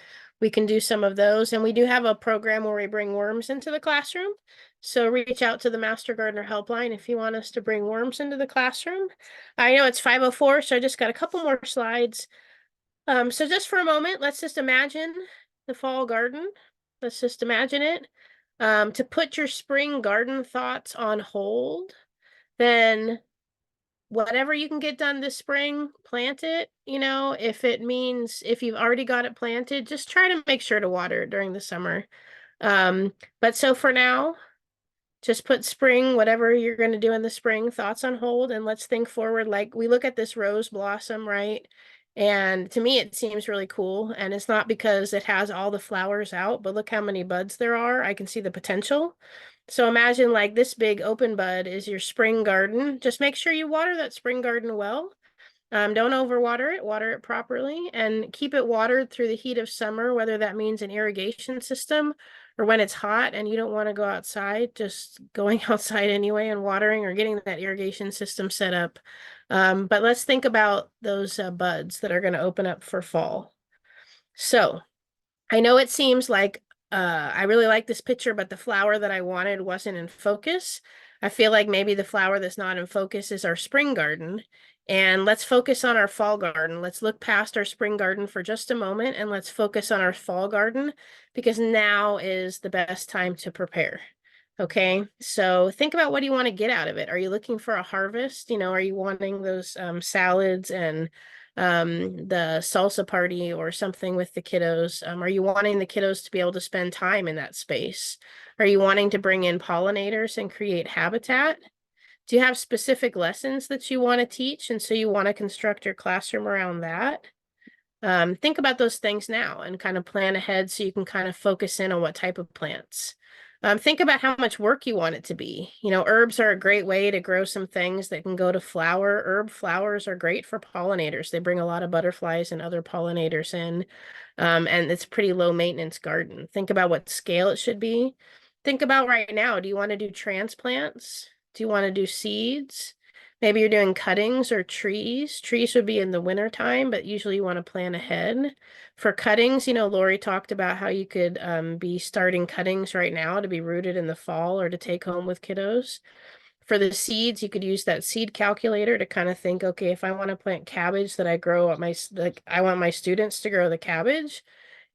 we can do some of those. And we do have a program where we bring worms into the classroom. So reach out to the Master Gardener Helpline if you want us to bring worms into the classroom. I know it's 5:04, so I just got a couple more slides. So just for a moment, let's just imagine the fall garden. Let's just imagine it. To put your spring garden thoughts on hold, then whatever you can get done this spring, plant it. If it means if you've already got it planted, just try to make sure to water it during the summer. But so for now, just put spring, whatever you're going to do in the spring, thoughts on hold, and let's think forward. Like we look at this rose blossom, right? And to me, it seems really cool. And it's not because it has all the flowers out, but look how many buds there are. I can see the potential. So imagine like this big open bud is your spring garden. Just make sure you water that spring garden well. Don't overwater it, water it properly, and keep it watered through the heat of summer, whether that means an irrigation system or when it's hot and you don't want to go outside, just going outside anyway and watering or getting that irrigation system set up. But let's think about those buds that are going to open up for fall. So I know it seems like I really like this picture, but the flower that I wanted wasn't in focus. I feel like maybe the flower that's not in focus is our spring garden. And let's focus on our fall garden. Let's look past our spring garden for just a moment and let's focus on our fall garden, because now is the best time to prepare. Okay, so think about, what do you want to get out of it? Are you looking for a harvest? Are you wanting those salads and the salsa party or something with the kiddos? Are you wanting the kiddos to be able to spend time in that space? Are you wanting to bring in pollinators and create habitat? Do you have specific lessons that you want to teach, and so you want to construct your classroom around that? Think about those things now and kind of plan ahead so you can kind of focus in on what type of plants. Think about how much work you want it to be. You know, herbs are a great way to grow some things that can go to flower. Herb flowers are great for pollinators. They bring a lot of butterflies and other pollinators in, and it's a pretty low maintenance garden. Think about what scale it should be. Think about right now, do you want to do transplants? Do you want to do seeds? Maybe you're doing cuttings or trees. Trees would be in the winter time, but usually you want to plan ahead. For cuttings, you know, Lori talked about how you could be starting cuttings right now to be rooted in the fall or to take home with kiddos. For the seeds, you could use that seed calculator to kind of think, okay, if I want to plant cabbage that I grow at I want my students to grow the cabbage,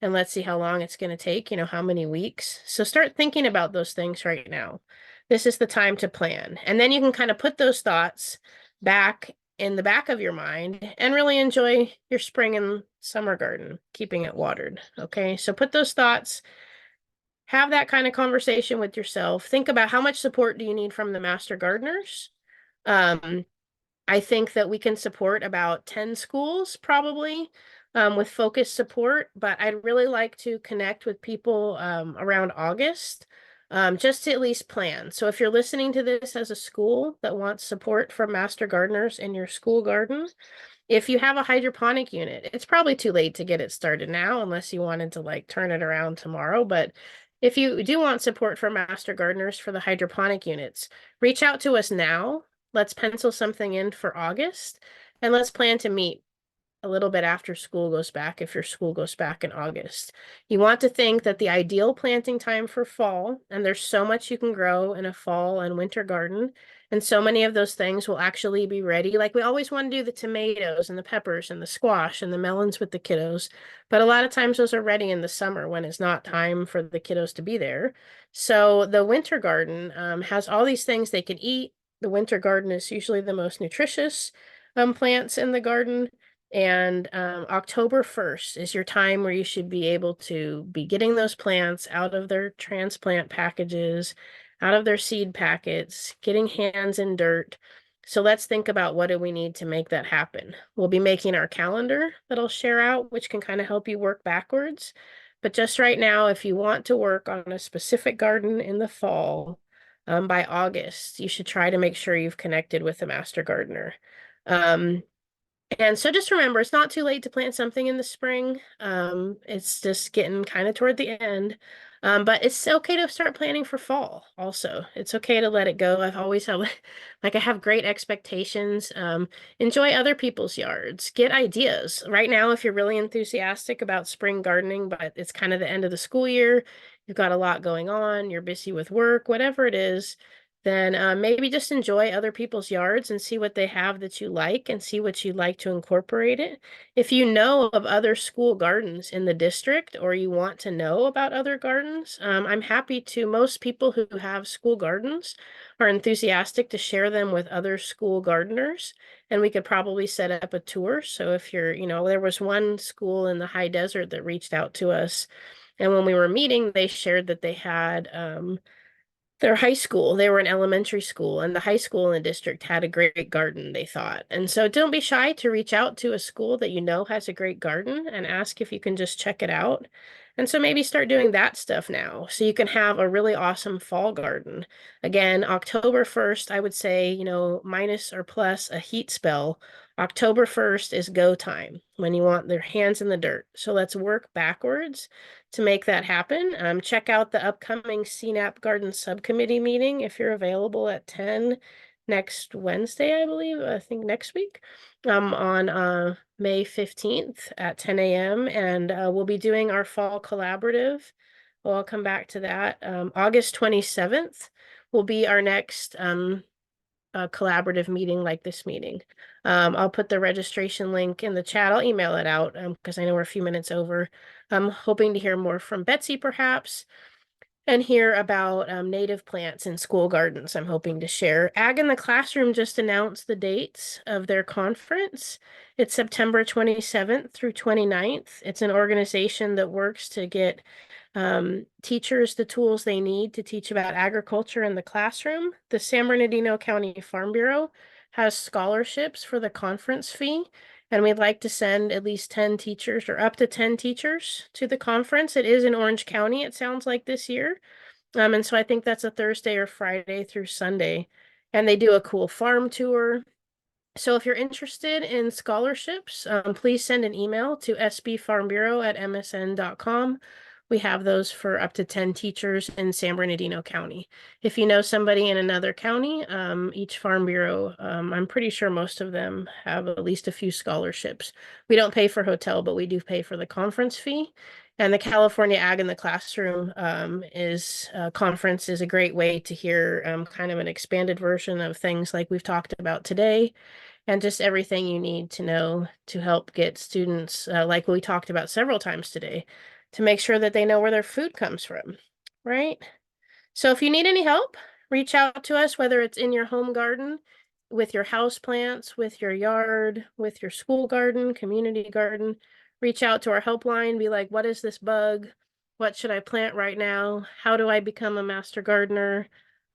and let's see how long it's going to take, you know, how many weeks. So start thinking about those things right now. This is the time to plan. And then you can kind of put those thoughts back in the back of your mind and really enjoy your spring and summer garden, keeping it watered. Okay. So put those thoughts, have that kind of conversation with yourself. Think about how much support do you need from the master gardeners. I think that we can support about 10 schools probably with focused support, but I'd really like to connect with people around August just to at least plan. So if you're listening to this as a school that wants support from master gardeners in your school garden, if you have a hydroponic unit, it's probably too late to get it started now unless you wanted to like turn it around tomorrow. But if you do want support from master gardeners for the hydroponic units, reach out to us now. Let's pencil something in for August, and let's plan to meet a little bit after school goes back, if your school goes back in August. You want to think that the ideal planting time for fall, and there's so much you can grow in a fall and winter garden, and so many of those things will actually be ready. Like we always want to do the tomatoes and the peppers and the squash and the melons with the kiddos, but a lot of times those are ready in the summer when it's not time for the kiddos to be there. So the winter garden has all these things they can eat. The winter garden is usually the most nutritious plants in the garden. And October 1st is your time where you should be able to be getting those plants out of their transplant packages, out of their seed packets, getting hands in dirt. So let's think about what do we need to make that happen. We'll be making our calendar that I'll share out, which can kind of help you work backwards. But just right now, if you want to work on a specific garden in the fall, by August, you should try to make sure you've connected with a master gardener. And so just remember, it's not too late to plant something in the spring. It's just getting kind of toward the end. But it's okay to start planning for fall also. It's okay to let it go. I've always had like I have great expectations. Enjoy other people's yards. Get ideas. Right now, if you're really enthusiastic about spring gardening, but it's kind of the end of the school year, you've got a lot going on, you're busy with work, whatever it is, then maybe just enjoy other people's yards and see what they have that you like and see what you'd like to incorporate it. If you know of other school gardens in the district or you want to know about other gardens, I'm happy to. Most people who have school gardens are enthusiastic to share them with other school gardeners, and we could probably set up a tour. So if you're, you know, there was one school in the high desert that reached out to us, and when we were meeting, they shared that they had their high school, they were an elementary school, and the high school in the district had a great garden, they thought. And so don't be shy to reach out to a school that you know has a great garden and ask if you can just check it out. And so maybe start doing that stuff now so you can have a really awesome fall garden. Again, October 1st, I would say, you know, minus or plus a heat spell. October 1st is go time when you want their hands in the dirt. So let's work backwards to make that happen. Check out the upcoming CNAP Garden Subcommittee meeting if you're available at 10 next Wednesday, I believe, I think next week, on May 15th at 10 a.m. And we'll be doing our fall collaborative. Well, I'll come back to that. August 27th will be our next collaborative meeting like this meeting. I'll put the registration link in the chat. I'll email it out because I know we're a few minutes over. I'm hoping to hear more from Betsy perhaps. and hear about native plants in school gardens. I'm hoping to share. Ag in the Classroom just announced the dates of their conference. It's September 27th through 29th. It's an organization that works to get teachers the tools they need to teach about agriculture in the classroom. The San Bernardino County Farm Bureau has scholarships for the conference fee, and we'd like to send at least 10 teachers or up to 10 teachers to the conference. It is in Orange County, it sounds like this year. And so I think that's a Thursday or Friday through Sunday. And they do a cool farm tour. So if you're interested in scholarships, please send an email to sbfarmbureau@msn.com. We have those for up to 10 teachers in San Bernardino County. If you know somebody in another county, each farm bureau, I'm pretty sure most of them have at least a few scholarships. We don't pay for hotel, but we do pay for the conference fee. And the California Ag in the Classroom conference is a great way to hear kind of an expanded version of things like we've talked about today, and just everything you need to know to help get students, like we talked about several times today, to make sure that they know where their food comes from, right? So if you need any help, reach out to us, whether it's in your home garden, with your house plants, with your yard, with your school garden, community garden. Reach out to our helpline, be like, what is this bug? What should I plant right now? How do I become a master gardener?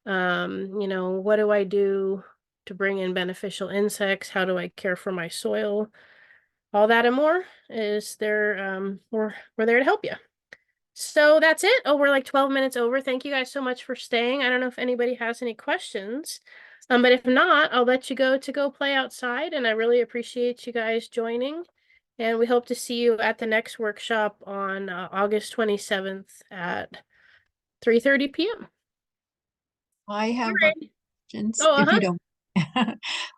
What do I do to bring in beneficial insects? How do I care for my soil? All that and more is there. We're there to help you. So that's it. Oh, we're like 12 minutes over. Thank you guys so much for staying. I don't know if anybody has any questions. But if not, I'll let you go play outside, and I really appreciate you guys joining. And we hope to see you at the next workshop on August 27th at 3:30 p.m. I have Alright. questions, Oh, if you uh-huh. don't.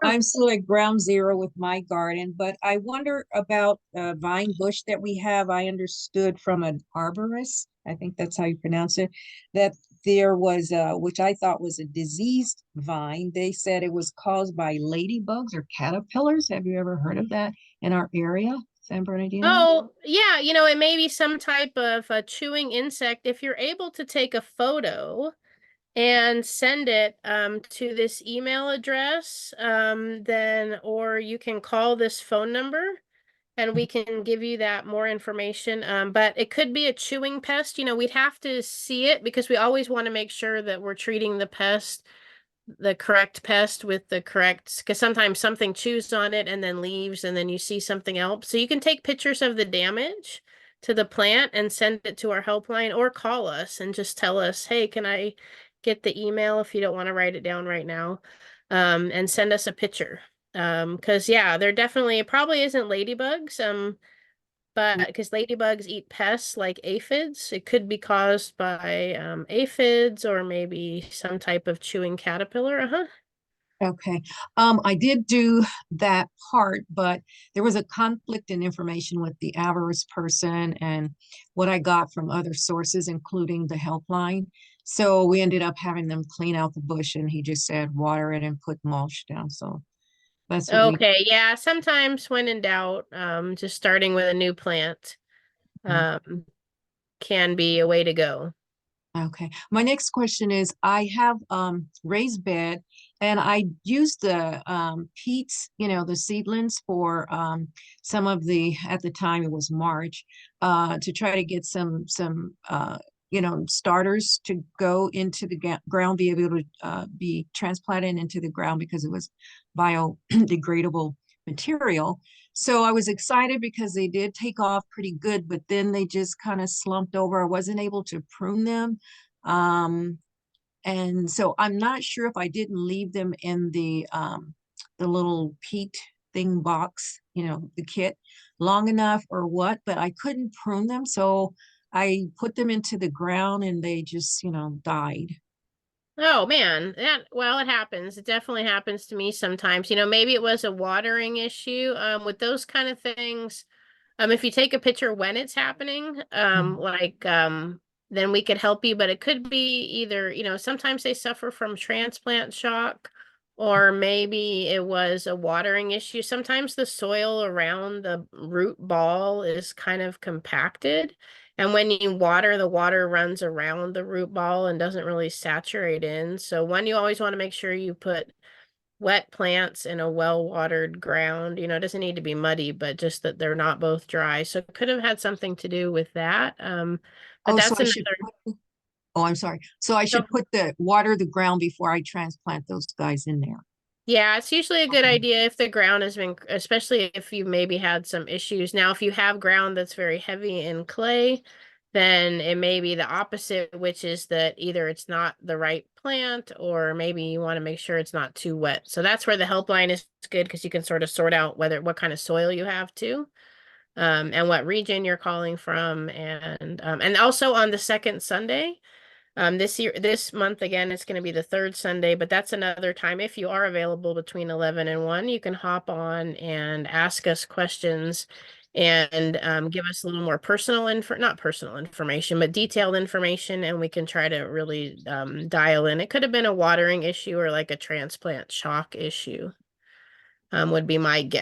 I'm still at ground zero with my garden, but I wonder about a vine bush that we have. I understood from an arborist, I think that's how you pronounce it, that there was which I thought was a diseased vine. They said it was caused by ladybugs or caterpillars. Have you ever heard of that in our area, San Bernardino? Oh, yeah, it may be some type of a chewing insect. If you're able to take a photo and send it to this email address, then, or you can call this phone number and we can give you that more information. But it could be a chewing pest. We'd have to see it because we always want to make sure that we're treating the correct pest with the correct, because sometimes something chews on it and then leaves and then you see something else. So you can take pictures of the damage to the plant and send it to our helpline, or call us and just tell us, hey, can I get the email if you don't want to write it down right now, and send us a picture. Because yeah, there definitely probably isn't ladybugs. But because ladybugs eat pests like aphids, it could be caused by aphids or maybe some type of chewing caterpillar. Uh-huh. Okay. I did do that part, but there was a conflict in information with the avarice person and what I got from other sources, including the helpline. So we ended up having them clean out the bush, and he just said water it and put mulch down. So that's what we. Okay, yeah. Sometimes when in doubt, just starting with a new plant um can be a way to go. Okay. My next question is, I have raised bed, and I used the peats, the seedlings for some of the, at the time it was March, to try to get some starters to go into the ground, be able to be transplanted into the ground because it was biodegradable material. So I was excited because they did take off pretty good, but then they just kind of slumped over. I wasn't able to prune them. And so I'm not sure if I didn't leave them in the little peat thing box, the kit, long enough or what, but I couldn't prune them. So I put them into the ground and they just, died. Oh man, well, it happens. It definitely happens to me sometimes. Maybe it was a watering issue. With those kind of things, if you take a picture when it's happening, then we could help you, but it could be either, sometimes they suffer from transplant shock, or maybe it was a watering issue. Sometimes the soil around the root ball is kind of compacted And when you water, the water runs around the root ball and doesn't really saturate in. So one, you always want to make sure you put wet plants in a well-watered ground. You know, it doesn't need to be muddy, but just that they're not both dry. So it could have had something to do with that. But Oh, so that's I should another. oh, I'm sorry. So I should put the water the ground before I transplant those guys in there. Yeah, it's usually a good Okay. idea if the ground has been, especially if you maybe had some issues. Now, if you have ground that's very heavy in clay, then it may be the opposite, which is that either it's not the right plant or maybe you want to make sure it's not too wet. So that's where the helpline is good because you can sort of sort out what kind of soil you have too, and what region you're calling from, and also on the second Sunday. This month again, it's going to be the third Sunday, but that's another time. If you are available between 11 and 1, you can hop on and ask us questions and give us a little more not personal information, but detailed information, and we can try to really dial in. It could have been a watering issue or like a transplant shock issue, would be my guess.